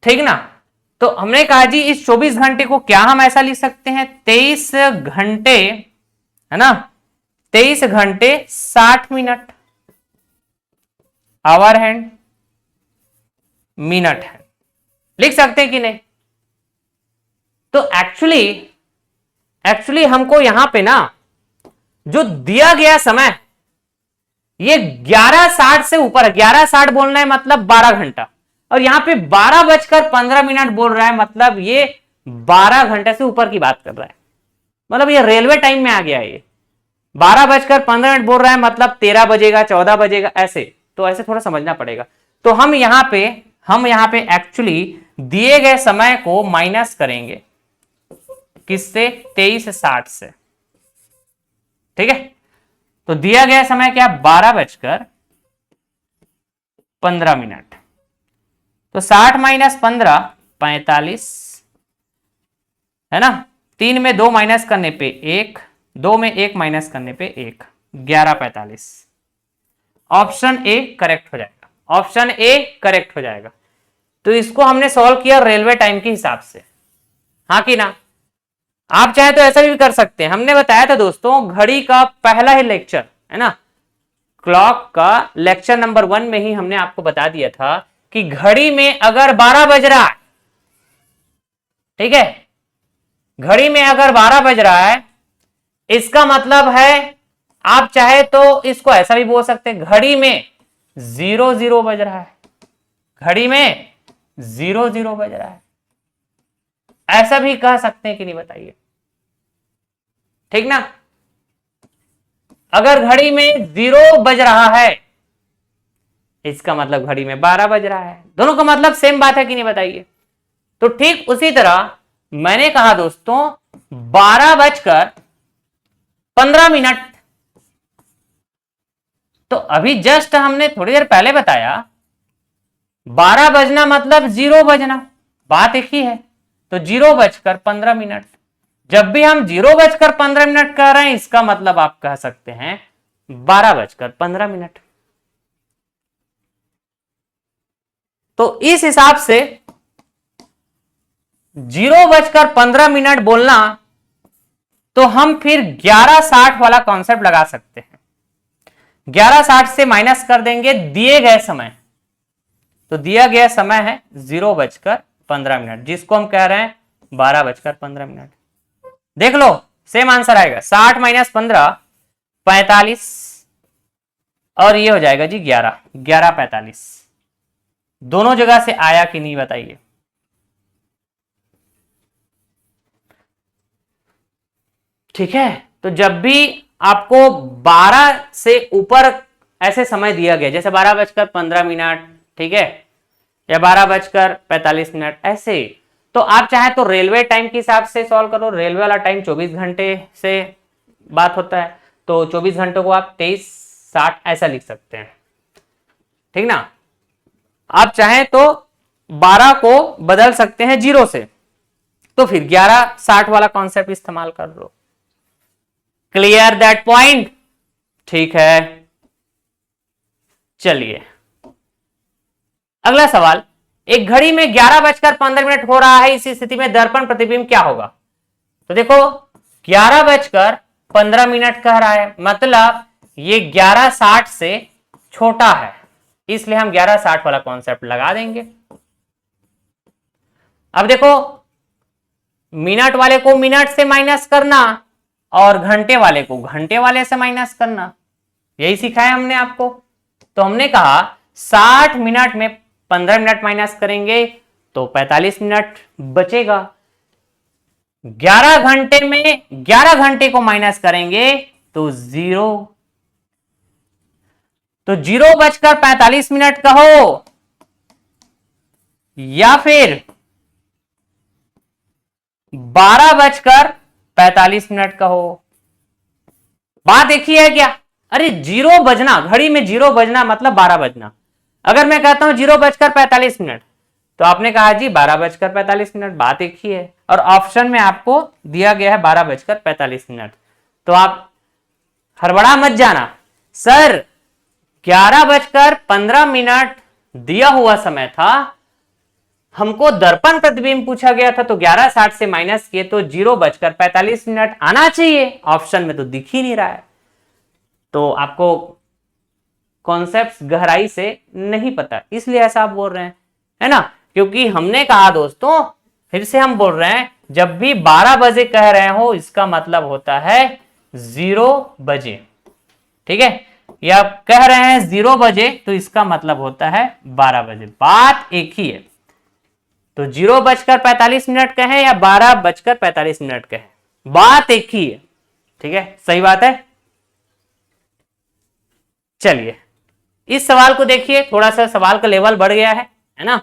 ठीक ना? तो हमने कहा जी इस 24 घंटे को क्या हम ऐसा लिख सकते हैं? 23 घंटे, है ना, 23 घंटे 60 मिनट, आवर हैंड, मिनट है, लिख सकते हैं कि नहीं? तो एक्चुअली हमको यहां पे ना जो दिया गया समय ये 11:60 से ऊपर है, 11:60 बोलना है मतलब 12 घंटा, और यहां पे 12:15 बोल रहा है, मतलब ये 12 घंटे से ऊपर की बात कर रहा है, मतलब ये रेलवे टाइम में आ गया है। ये 12:15 बोल रहा है मतलब 13 बजेगा, 14 बजेगा, ऐसे, तो ऐसे थोड़ा समझना पड़ेगा। तो हम यहां पे एक्चुअली दिए गए समय को माइनस करेंगे, किससे? 23:60 से, ठीक है? तो दिया गया समय क्या? 12:15, तो 60 - 15 45, है ना? 3 में 2 माइनस करने पे 1, 2 में 1 माइनस करने पे 1, 11:45। ऑप्शन ए करेक्ट हो जाएगा, ऑप्शन ए करेक्ट हो जाएगा। तो इसको हमने सॉल्व किया रेलवे टाइम के हिसाब से, हाँ कि ना? आप चाहे तो ऐसा भी कर सकते हैं। हमने बताया था दोस्तों घड़ी का पहला ही लेक्चर, है ना, क्लॉक का लेक्चर नंबर 1 में ही हमने आपको बता दिया था कि घड़ी में अगर 12 बज रहा है, ठीक है, घड़ी में अगर 12 बज रहा है, इसका मतलब है, आप चाहे तो इसको ऐसा भी बोल सकते हैं, घड़ी में 00 बज रहा है, घड़ी में 00 बज रहा है, ऐसा भी कह सकते हैं कि नहीं, बताइए, ठीक ना? अगर घड़ी में 0 बज रहा है, इसका मतलब घड़ी में 12 बज रहा है। दोनों का मतलब सेम बात है कि नहीं, बताइए? तो ठीक उसी तरह मैंने कहा दोस्तों 12:15, तो अभी जस्ट हमने थोड़ी देर पहले बताया 12 बजना मतलब 0 बजना, बात एक ही है। तो 0:15, जब भी हम 0:15 कह रहे हैं, इसका मतलब आप कह सकते हैं 12:15। तो इस हिसाब से 0:15 बोलना, तो हम फिर 11:60 वाला कॉन्सेप्ट लगा सकते हैं। 11:60 से माइनस कर देंगे दिए गए समय, तो दिया गया समय है 0:15, जिसको हम कह रहे हैं 12:15। देख लो सेम आंसर आएगा, 60 - 15 45, और ये हो जाएगा जी 11:45। दोनों जगह से आया कि नहीं, बताइए? ठीक है, तो जब भी आपको 12 से ऊपर ऐसे समय दिया गया, जैसे 12:15, ठीक है, या 12:45 ऐसे ही। तो आप चाहे तो रेलवे टाइम के हिसाब से सॉल्व करो, रेलवे वाला टाइम 24 घंटे से बात होता है, तो 24 घंटों को आप 23:60 ऐसा लिख सकते हैं, ठीक ना। आप चाहें तो 12 को बदल सकते हैं 0 से, तो फिर 11:60 वाला कॉन्सेप्ट इस्तेमाल कर लो। Clear that point? ठीक है, चलिए अगला सवाल। एक घड़ी में 11:15 हो रहा है, इस स्थिति में दर्पण प्रतिबिंब क्या होगा? तो देखो 11:15 कह रहा है, मतलब ये 11:60 से छोटा है, इसलिए हम 11:60 वाला कॉन्सेप्ट लगा देंगे। अब देखो मिनट वाले को मिनट से माइनस करना और घंटे वाले को घंटे वाले से माइनस करना, यही सिखाया हमने आपको। तो हमने कहा 60 मिनट में 15 मिनट माइनस करेंगे तो 45 मिनट बचेगा। 11 घंटे में 11 घंटे को माइनस करेंगे तो 0, तो 0:45 कहो या फिर 12:45 कहो। बात एक ही है क्या? अरे 0 बजना, घड़ी में 0 बजना मतलब 12 बजना। अगर मैं कहता हूं 0:45 तो आपने कहा जी 12:45, बात एक ही है। और ऑप्शन में आपको दिया गया है 12:45, तो आप हड़बड़ा मत जाना। सर 11:15 दिया हुआ समय था, हमको दर्पण प्रतिबिंब पूछा गया था, तो 11:60 से माइनस किए तो 0:45 आना चाहिए, ऑप्शन में तो दिख ही नहीं रहा है। तो आपको कॉन्सेप्ट गहराई से नहीं पता, इसलिए ऐसा आप बोल रहे हैं, है ना। क्योंकि हमने कहा दोस्तों, फिर से हम बोल रहे हैं, जब भी 12 बजे कह रहे हो इसका मतलब होता है 0 बजे, ठीक है। या कह रहे हैं 0 बजे तो इसका मतलब होता है 12 बजे, बात एक ही है। तो 0:45 कहें या 12:45 कहें, बात एक ही है, ठीक है, सही बात है। चलिए इस सवाल को देखिए, थोड़ा सा सवाल का लेवल बढ़ गया है ना।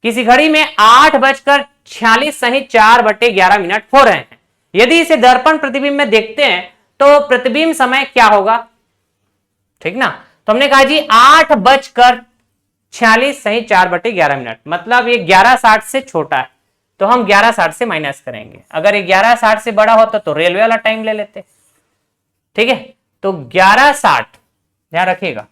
किसी घड़ी में 8:46 सहित 4/11 हो रहे हैं। यदि इसे दर्पण प्रतिबिंब में देखते हैं तो प्रतिबिंब समय क्या होगा, ठीक ना। तो हमने कहा जी 8:46 सहित 4/11, मतलब ये 11:60 से छोटा है, तो हम 11:60 से माइनस करेंगे। अगर ये 11:60 से बड़ा होता तो रेलवे वाला टाइम ले लेते, ठीक है। तो 11:60 ध्यान रखिएगा,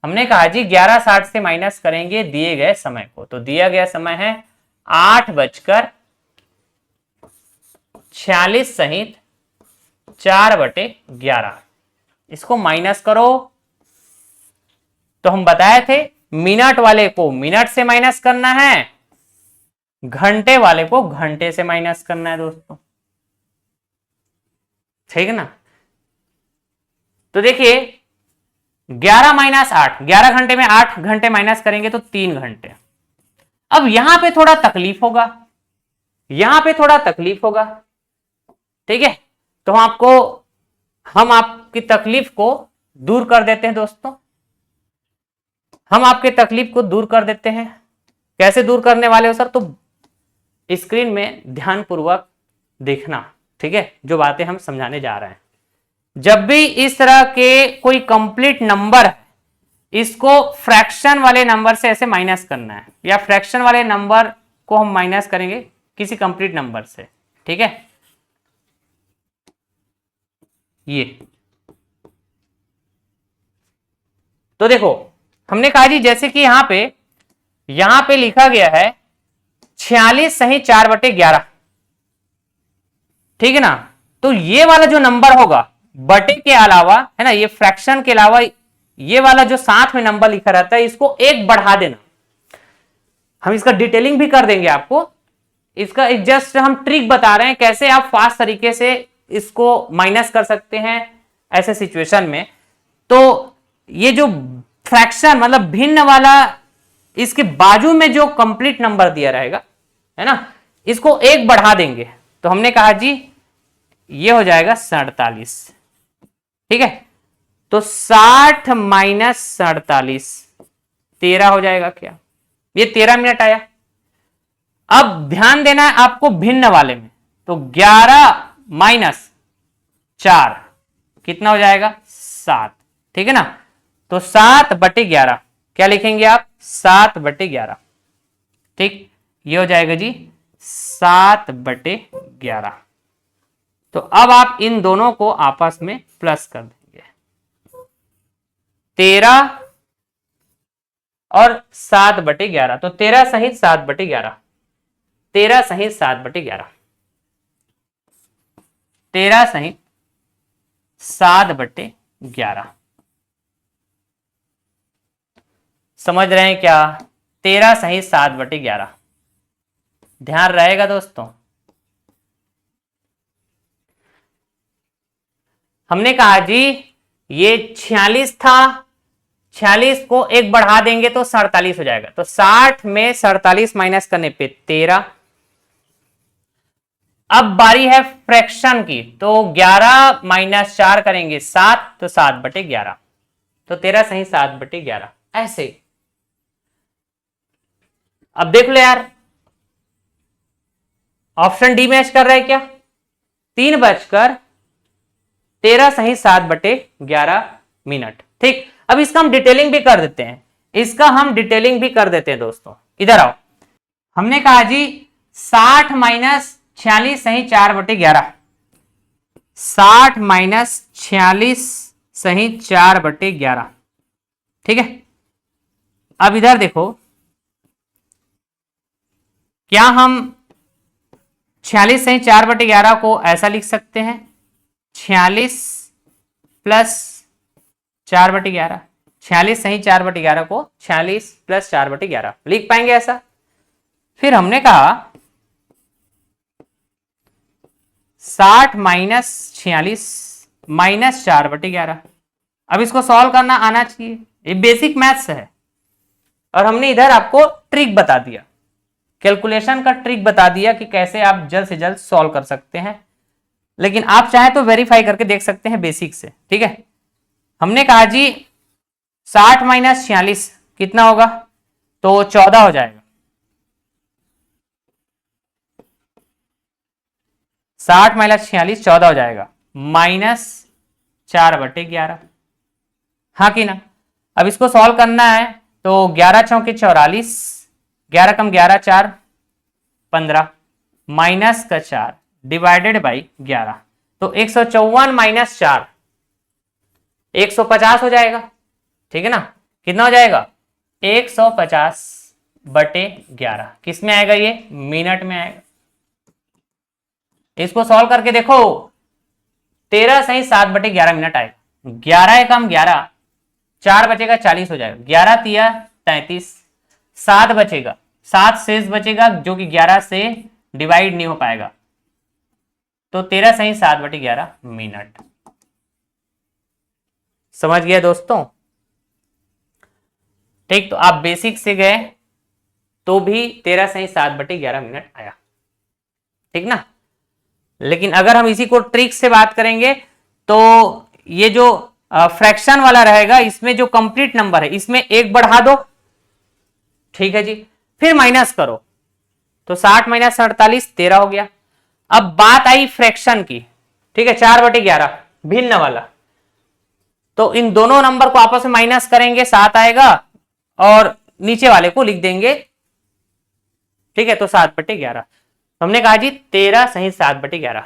हमने कहा जी 11:60 से माइनस करेंगे दिए गए समय को, तो दिया गया समय है 8:46 सहित 4/11। इसको माइनस करो, तो हम बताए थे मिनट वाले को मिनट से माइनस करना है, घंटे वाले को घंटे से माइनस करना है दोस्तों, ठीक है ना। तो देखिए 11 - 8, 11 घंटे में 8 घंटे माइनस करेंगे तो 3 घंटे। अब यहां पे थोड़ा तकलीफ होगा, यहां पे थोड़ा तकलीफ होगा, ठीक है। तो हम आपकी तकलीफ को दूर कर देते हैं दोस्तों, हम आपके तकलीफ को दूर कर देते हैं। कैसे दूर करने वाले हो सर? तो स्क्रीन में ध्यानपूर्वक देखना, ठीक है, जो बातें हम समझाने जा रहे हैं। जब भी इस तरह के कोई कंप्लीट नंबर है, इसको फ्रैक्शन वाले नंबर से ऐसे माइनस करना है, या फ्रैक्शन वाले नंबर को हम माइनस करेंगे किसी कंप्लीट नंबर से, ठीक है। ये तो देखो हमने कहा जी, जैसे कि यहां पे लिखा गया है 46 सही 4/11, ठीक है ना। तो ये वाला जो नंबर होगा बटे के अलावा, है ना, ये फ्रैक्शन के अलावा ये वाला जो साथ में नंबर लिखा रहता है, इसको एक बढ़ा देना। हम इसका डिटेलिंग भी कर देंगे आपको, इसका एक जस्ट हम ट्रिक बता रहे हैं कैसे आप फास्ट तरीके से इसको माइनस कर सकते हैं ऐसे सिचुएशन में। तो ये जो फ्रैक्शन मतलब भिन्न वाला, इसके बाजू में जो कंप्लीट नंबर दिया रहेगा, है ना, इसको एक बढ़ा देंगे। तो हमने कहा जी ये हो जाएगा 47, ठीक है। तो 60 - 47 13 हो जाएगा क्या? ये 13 मिनट आया। अब ध्यान देना है आपको भिन्न वाले में, तो 11 माइनस 4 कितना हो जाएगा? 7। ठीक है ना? तो 7/11 क्या लिखेंगे आप? 7/11। ठीक, ये हो जाएगा जी 7/11। तो अब आप इन दोनों को आपस में प्लस कर देंगे, 13 और 7/11, तो 13 सहित 7/11, 13 सहित 7/11, 13 सहित 7/11। समझ रहे हैं क्या? 13 सहित 7/11 ध्यान रहेगा दोस्तों। हमने कहा जी ये 46 था, 46 को एक बढ़ा देंगे तो 47 हो जाएगा, तो 60 में 47 माइनस करने पे 13। अब बारी है फ्रैक्शन की, तो 11 माइनस 4 करेंगे 7, तो 7/11, तो 13 सही 7/11 ऐसे। अब देख लो यार, ऑप्शन डी मैच कर रहा है क्या? 3:13 सही 7/11 मिनट। ठीक, अब इसका हम डिटेलिंग भी कर देते हैं, इसका हम डिटेलिंग भी कर देते हैं दोस्तों। इधर आओ, हमने कहा जी 60 माइनस 46 सही 4/11, 60 माइनस 46 सही 4/11। ठीक है, अब इधर देखो, क्या हम 46 सही 4/11 को ऐसा लिख सकते हैं? 46 प्लस 4/11, 46 सही 4/11 को 46 प्लस 4/11 लिख पाएंगे ऐसा? फिर हमने कहा 60 माइनस 46 माइनस 4/11। अब इसको सॉल्व करना आना चाहिए, ये बेसिक मैथ्स है। और हमने इधर आपको ट्रिक बता दिया, कैलकुलेशन का ट्रिक बता दिया कि कैसे आप जल्द से जल्द सॉल्व कर सकते हैं, लेकिन आप चाहे तो वेरीफाई करके देख सकते हैं बेसिक से। ठीक है, हमने कहा जी 60 माइनस 46 कितना होगा? तो 14 हो जाएगा। 60 माइनस 46 14 हो जाएगा, माइनस 4/11। हाँ कि ना? अब इसको सॉल्व करना है, तो 11 चौके 44, 11 कम 11 4 15, माइनस का 4 डिवाइडेड बाई 11, तो 154 माइनस 4 150 हो जाएगा। ठीक है ना? कितना हो जाएगा? 150/11। किस में आएगा ये? मिनट में आएगा। इसको सॉल्व करके देखो, 13 सही 7/11 मिनट आएगा। 11 कम 11, 4 बचेगा 40 हो जाएगा, 11 तिया 33, 7 बचेगा, 7 शेष बचेगा जो कि 11 से डिवाइड नहीं हो पाएगा, तो 13 सही 7/11 मिनट। समझ गया दोस्तों? ठीक, तो आप बेसिक से गए तो भी 13 सही 7/11 मिनट आया। ठीक ना? लेकिन अगर हम इसी को ट्रिक से बात करेंगे तो ये जो फ्रैक्शन वाला रहेगा, इसमें जो कंप्लीट नंबर है इसमें एक बढ़ा दो। ठीक है जी, फिर माइनस करो, तो 60 माइनस 48 13 हो गया। अब बात आई फ्रैक्शन की। ठीक है, 4/11 भिन्न वाला, तो इन दोनों नंबर को आपस में माइनस करेंगे 7 आएगा और नीचे वाले को लिख देंगे। ठीक है, तो 7/11। हमने कहा जी 13 सही 7/11।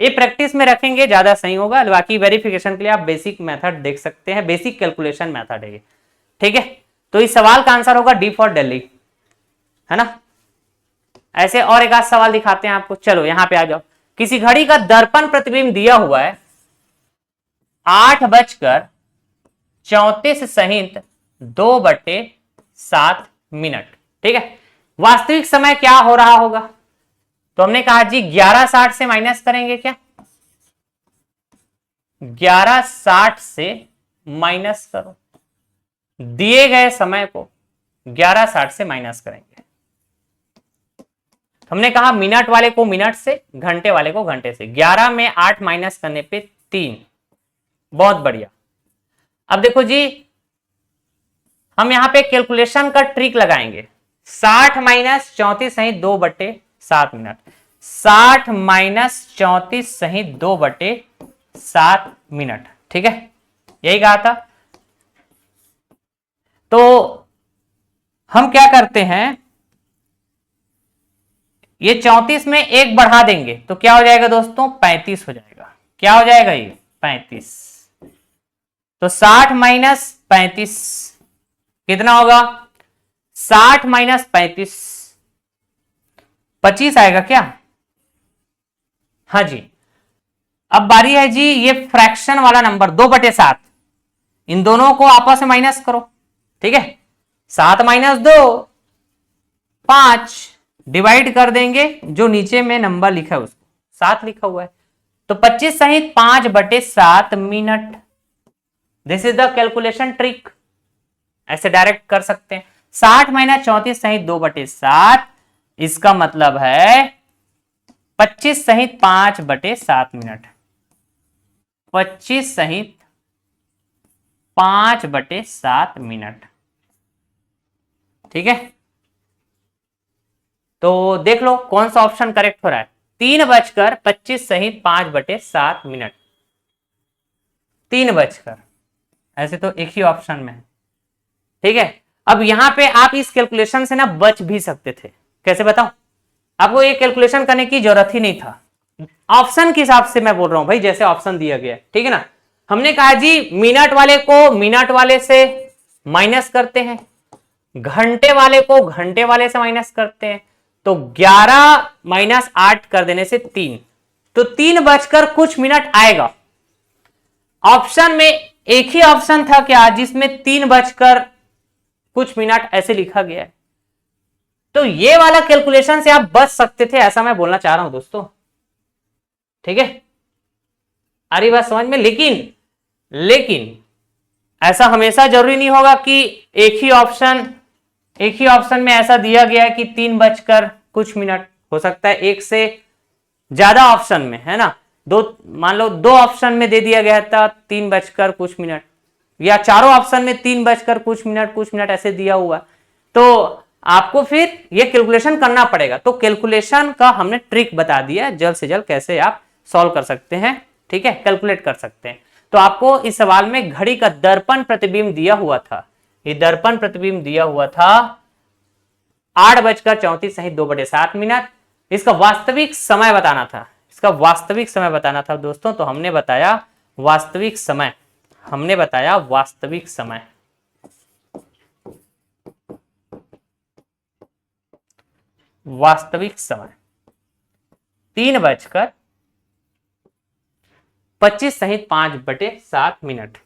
ये प्रैक्टिस में रखेंगे ज्यादा सही होगा, बाकी वेरिफिकेशन के लिए आप बेसिक मेथड देख सकते हैं, बेसिक कैलकुलेशन मेथड है ये। ठीक है, तो इस सवाल का आंसर होगा डी फॉर दिल्ली, है ना? ऐसे और एक आध सवाल दिखाते हैं आपको। चलो यहां पे आ जाओ। किसी घड़ी का दर्पण प्रतिबिंब दिया हुआ है 8:34 सहित 2/7 मिनट। ठीक है, वास्तविक समय क्या हो रहा होगा? तो हमने कहा जी 11:60 से माइनस करेंगे क्या? 11:60 से माइनस करो, दिए गए समय को 11:60 से माइनस करेंगे। हमने कहा मिनट वाले को मिनट से, घंटे वाले को घंटे से। 11 में 8 माइनस करने पे 3। बहुत बढ़िया। अब देखो जी, हम यहाँ पे कैलकुलेशन का ट्रिक लगाएंगे। 60 माइनस 34 सही 2/7 मिनट, 60 माइनस 34 सही 2/7 मिनट, ठीक है, यही कहा था। तो हम क्या करते हैं, ये 34 में एक बढ़ा देंगे तो क्या हो जाएगा दोस्तों, 35 हो जाएगा। क्या हो जाएगा ये 35। तो 60 माइनस 35 कितना होगा, 60 माइनस 35 25 आएगा क्या। हाँ जी। अब बारी है जी ये फ्रैक्शन वाला नंबर 2/7, इन दोनों को आपस में माइनस करो, ठीक है। 7 माइनस 2 5, डिवाइड कर देंगे, जो नीचे में नंबर लिखा है उसको 7 लिखा हुआ है, तो 25 सहित 5/7 minute. This is the calculation trick, ऐसे डायरेक्ट कर सकते हैं। 60 माइनस 34 सहित 2/7, इसका मतलब है 25 सहित 5/7 मिनट, 25 सहित 5/7 मिनट, ठीक है। तो देख लो कौन सा ऑप्शन करेक्ट हो रहा है, 3:25 सहित 5/7 मिनट, 3 ऐसे तो एक ही ऑप्शन में है, ठीक है। अब यहां पे आप इस कैलकुलेशन से ना बच भी सकते थे, कैसे बताओ, आपको ये कैलकुलेशन करने की जरूरत ही नहीं था। ऑप्शन के हिसाब से मैं बोल रहा हूं भाई, जैसे ऑप्शन दिया गया है, ठीक है ना। हमने कहा जी मिनट वाले को मिनट वाले से माइनस करते हैं, घंटे वाले को घंटे वाले से माइनस करते हैं, तो 11 माइनस 8 कर देने से 3, तो 3 बजकर कुछ मिनट आएगा। ऑप्शन में एक ही ऑप्शन था क्या जिसमें 3 बजकर कुछ मिनट ऐसे लिखा गया है, तो ये वाला कैलकुलेशन से आप बच सकते थे, ऐसा मैं बोलना चाह रहा हूं दोस्तों, ठीक है। आ रही बात समझ में। लेकिन ऐसा हमेशा जरूरी नहीं होगा कि एक ही ऑप्शन में ऐसा दिया गया है कि 3 बजकर कुछ मिनट, हो सकता है एक से ज्यादा ऑप्शन में, है ना, मान लो 2 ऑप्शन में दे दिया गया था 3 बजकर कुछ मिनट, या चारों ऑप्शन में 3 बजकर कुछ मिनट ऐसे दिया हुआ, तो आपको फिर ये कैलकुलेशन करना पड़ेगा। तो कैलकुलेशन का हमने ट्रिक बता दिया, जल्द से जल्द कैसे आप सॉल्व कर सकते हैं, ठीक है, कैलकुलेट कर सकते हैं। तो आपको इस सवाल में घड़ी का दर्पण प्रतिबिंब दिया हुआ था, ये दर्पण प्रतिबिंब दिया हुआ था 8:34 सहित 2/7 मिनट। इसका वास्तविक समय बताना था, दोस्तों। तो हमने बताया वास्तविक समय, 3:25 सहित 5/7 मिनट।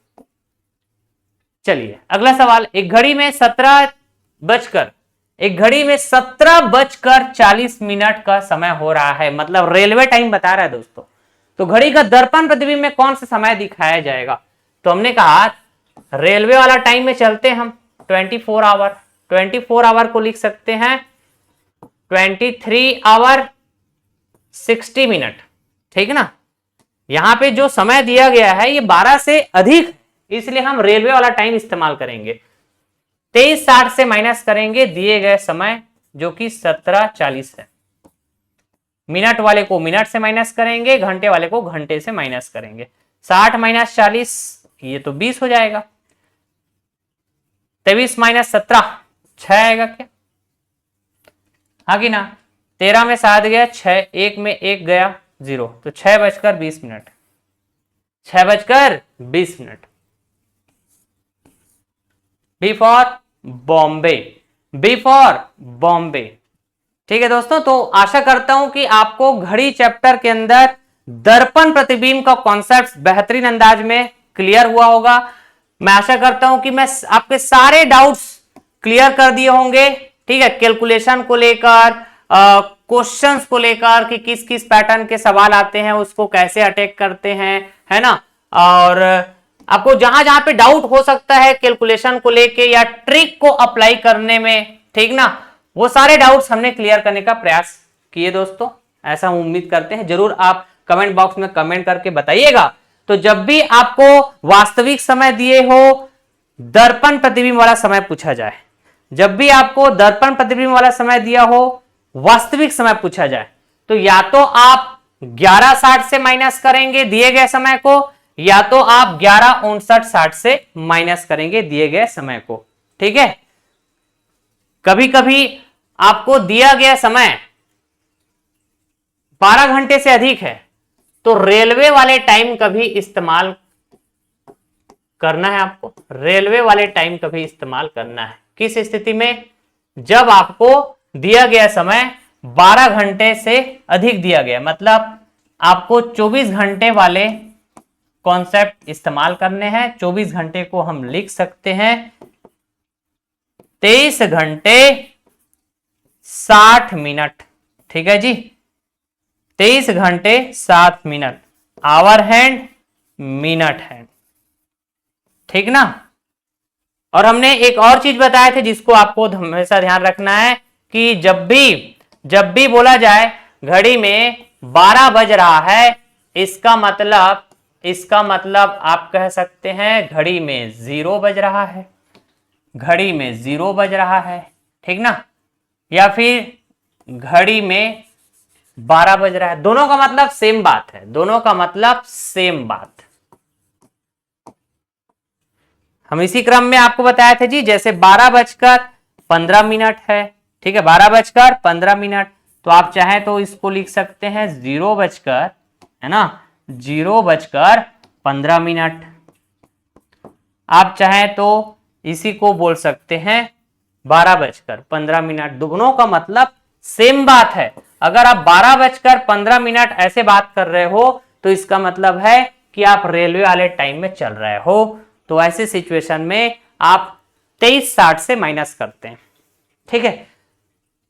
चलिए अगला सवाल, एक घड़ी में 17:40 मिनट का समय हो रहा है, मतलब रेलवे टाइम बता रहा है दोस्तों। तो घड़ी का दर्पण प्रतिबिंब में कौन सा समय दिखाया जाएगा, तो हमने कहा रेलवे वाला टाइम में चलते हैं हम, 24 आवर को लिख सकते हैं 23 आवर 60 मिनट, ठीक है ना। यहां पे जो समय दिया गया है ये 12 से अधिक, इसलिए हम रेलवे वाला टाइम इस्तेमाल करेंगे। 23:60 से माइनस करेंगे दिए गए समय जो कि 17:40 है। मिनट वाले को मिनट से माइनस करेंगे, घंटे वाले को घंटे से माइनस करेंगे। 60 माइनस 40 ये तो 20 हो जाएगा। 23 माइनस 17 6 आएगा क्या, हाँ कि ना। 13 में 7 गया 6, 1 में 1 गया 0, तो 6:20 minute, 6:20 minute. B for Bombay, ठीक है दोस्तों। तो आशा करता हूं कि आपको घड़ी चैप्टर के अंदर दर्पण प्रतिबिंब का कॉन्सेप्ट बेहतरीन अंदाज में क्लियर हुआ होगा। मैं आशा करता हूं कि मैं आपके सारे डाउट्स क्लियर कर दिए होंगे, ठीक है। कैलकुलेशन को लेकर, क्वेश्चंस को लेकर कि किस किस पैटर्न के सवाल आते हैं, उसको कैसे अटैक करते हैं, है ना। और आपको जहां जहां पे डाउट हो सकता है कैलकुलेशन को लेके या ट्रिक को अप्लाई करने में, ठीक ना, वो सारे डाउट्स हमने क्लियर करने का प्रयास किए दोस्तों। ऐसा हम उम्मीद करते हैं। जरूर आप कमेंट बॉक्स में कमेंट करके बताइएगा। तो जब भी आपको वास्तविक समय दिए हो, दर्पण प्रतिबिंब वाला समय पूछा जाए, जब भी आपको दर्पण प्रतिबिंब वाला समय दिया हो, वास्तविक समय पूछा जाए, तो या तो आप 11:60 से माइनस करेंगे दिए गए समय को, या तो आप 11:59 से माइनस करेंगे दिए गए समय को। ठीक है, कभी कभी आपको दिया गया समय 12 घंटे से अधिक है, तो रेलवे वाले टाइम कभी इस्तेमाल करना है आपको, रेलवे वाले टाइम कभी इस्तेमाल करना है। किस स्थिति में? जब आपको दिया गया समय 12 घंटे से अधिक दिया गया, मतलब आपको 24 घंटे वाले कॉन्सेप्ट इस्तेमाल करने हैं। 24 घंटे को हम लिख सकते हैं 23 घंटे 60 मिनट। ठीक है जी, 23 घंटे 60 minute, hour hand minute hand. ठीक ना। और हमने एक और चीज बताए थे जिसको आपको हमेशा ध्यान रखना है कि जब भी बोला जाए घड़ी में 12 बज रहा है, इसका मतलब आप कह सकते हैं घड़ी में 0 बज रहा है, घड़ी में 0 बज रहा है। ठीक ना, या फिर घड़ी में 12 बज रहा है, दोनों का मतलब सेम बात है, दोनों का मतलब सेम बात। हम इसी क्रम में आपको बताए थे जी, जैसे 12:15 है। ठीक है, 12:15, तो आप चाहें तो इसको लिख सकते हैं 0 बजकर, है ना, 0:15। आप चाहें तो इसी को बोल सकते हैं 12:15। दोनों का मतलब सेम बात है। अगर आप 12:15 ऐसे बात कर रहे हो तो इसका मतलब है कि आप रेलवे वाले टाइम में चल रहे हो, तो ऐसे सिचुएशन में आप 23:60 से माइनस करते हैं। ठीक है,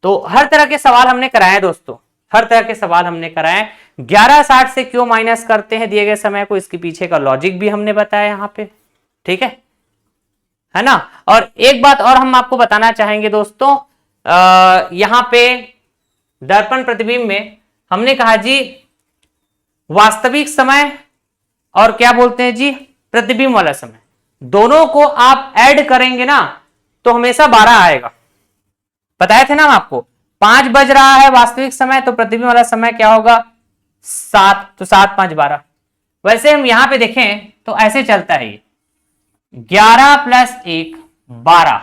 तो हर तरह के सवाल हमने कराए दोस्तों, हर तरह के सवाल हमने कराए। 11:60 से क्यों माइनस करते हैं दिए गए समय को, इसके पीछे का लॉजिक भी हमने बताया यहां पे। ठीक है ना। और एक बात और हम आपको बताना चाहेंगे दोस्तों, यहां पे दर्पण प्रतिबिंब में हमने कहा जी वास्तविक समय और क्या बोलते हैं जी प्रतिबिंब वाला समय, दोनों को आप ऐड करेंगे ना तो हमेशा 12 आएगा। बताए थे ना हम आपको, 5 बज रहा है वास्तविक समय, तो प्रतिबिंब वाला समय क्या होगा 7, तो 7 5 12। वैसे हम यहां पे देखें तो ऐसे चलता है, 11 + 1 12,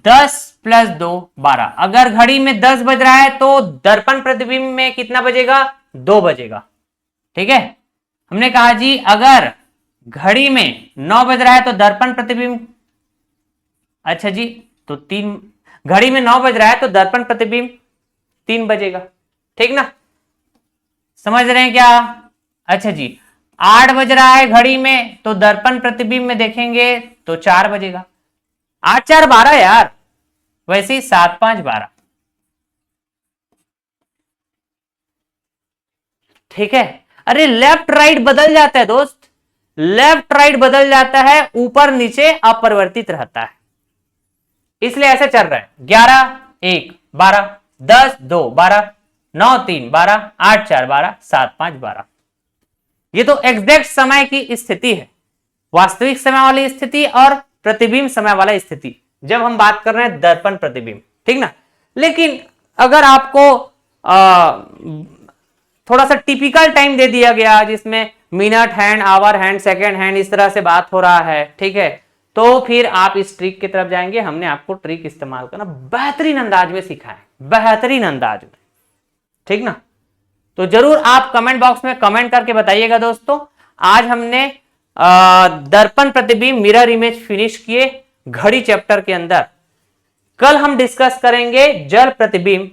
10 + 2 12। अगर घड़ी में 10 बज रहा है तो दर्पण प्रतिबिंब में कितना बजेगा 2 बजेगा। ठीक है, हमने कहा जी अगर घड़ी में 9 बज रहा है तो दर्पण प्रतिबिंब, अच्छा जी, तो 3, घड़ी में 9 बज रहा है तो दर्पण प्रतिबिंब 3 बजेगा। ठीक ना, समझ रहे हैं क्या? अच्छा जी, 8 बज रहा है घड़ी में तो दर्पण प्रतिबिंब में देखेंगे तो 4 बजेगा। 8 4 12 यार, वैसे ही 7 5 12। ठीक है, अरे लेफ्ट राइट बदल जाता है दोस्त, लेफ्ट राइट बदल जाता है, ऊपर नीचे अपरिवर्तित रहता है, इसलिए ऐसे चल रहा है। 11 1 12, 10 2 12, 9 3 12, 8 4 12, 7 5 12। ये तो एग्जैक्ट समय की स्थिति है, वास्तविक समय वाली स्थिति और प्रतिबिंब समय वाला स्थिति, जब हम बात कर रहे हैं दर्पण प्रतिबिंब। ठीक ना, लेकिन अगर आपको थोड़ा सा टिपिकल टाइम दे दिया गया जिसमें minute hand, hour hand, second hand, इस तरह से बात हो रहा है, ठीक है, तो फिर आप इस ट्रिक की तरफ जाएंगे। हमने आपको ट्रिक इस्तेमाल करना बेहतरीन अंदाज में सिखाया, बेहतरीन अंदाज में। ठीक ना, तो जरूर आप कमेंट बॉक्स में कमेंट करके बताइएगा दोस्तों। आज हमने दर्पण प्रतिबिंब मिरर इमेज फिनिश किए घड़ी चैप्टर के अंदर। कल हम डिस्कस करेंगे जल प्रतिबिंब,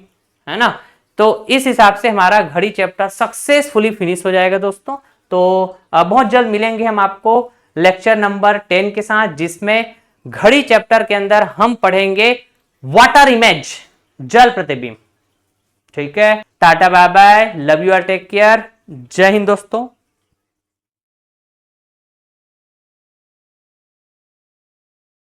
है ना, तो इस हिसाब से हमारा घड़ी चैप्टर सक्सेसफुली फिनिश हो जाएगा दोस्तों। तो बहुत जल्द मिलेंगे हम आपको लेक्चर नंबर 10 के साथ, जिसमें घड़ी चैप्टर के अंदर हम पढ़ेंगे वाटर इमेज, जल प्रतिबिंब। ठीक है, tata bye bye, love you और टेक केयर, जय हिंद दोस्तों।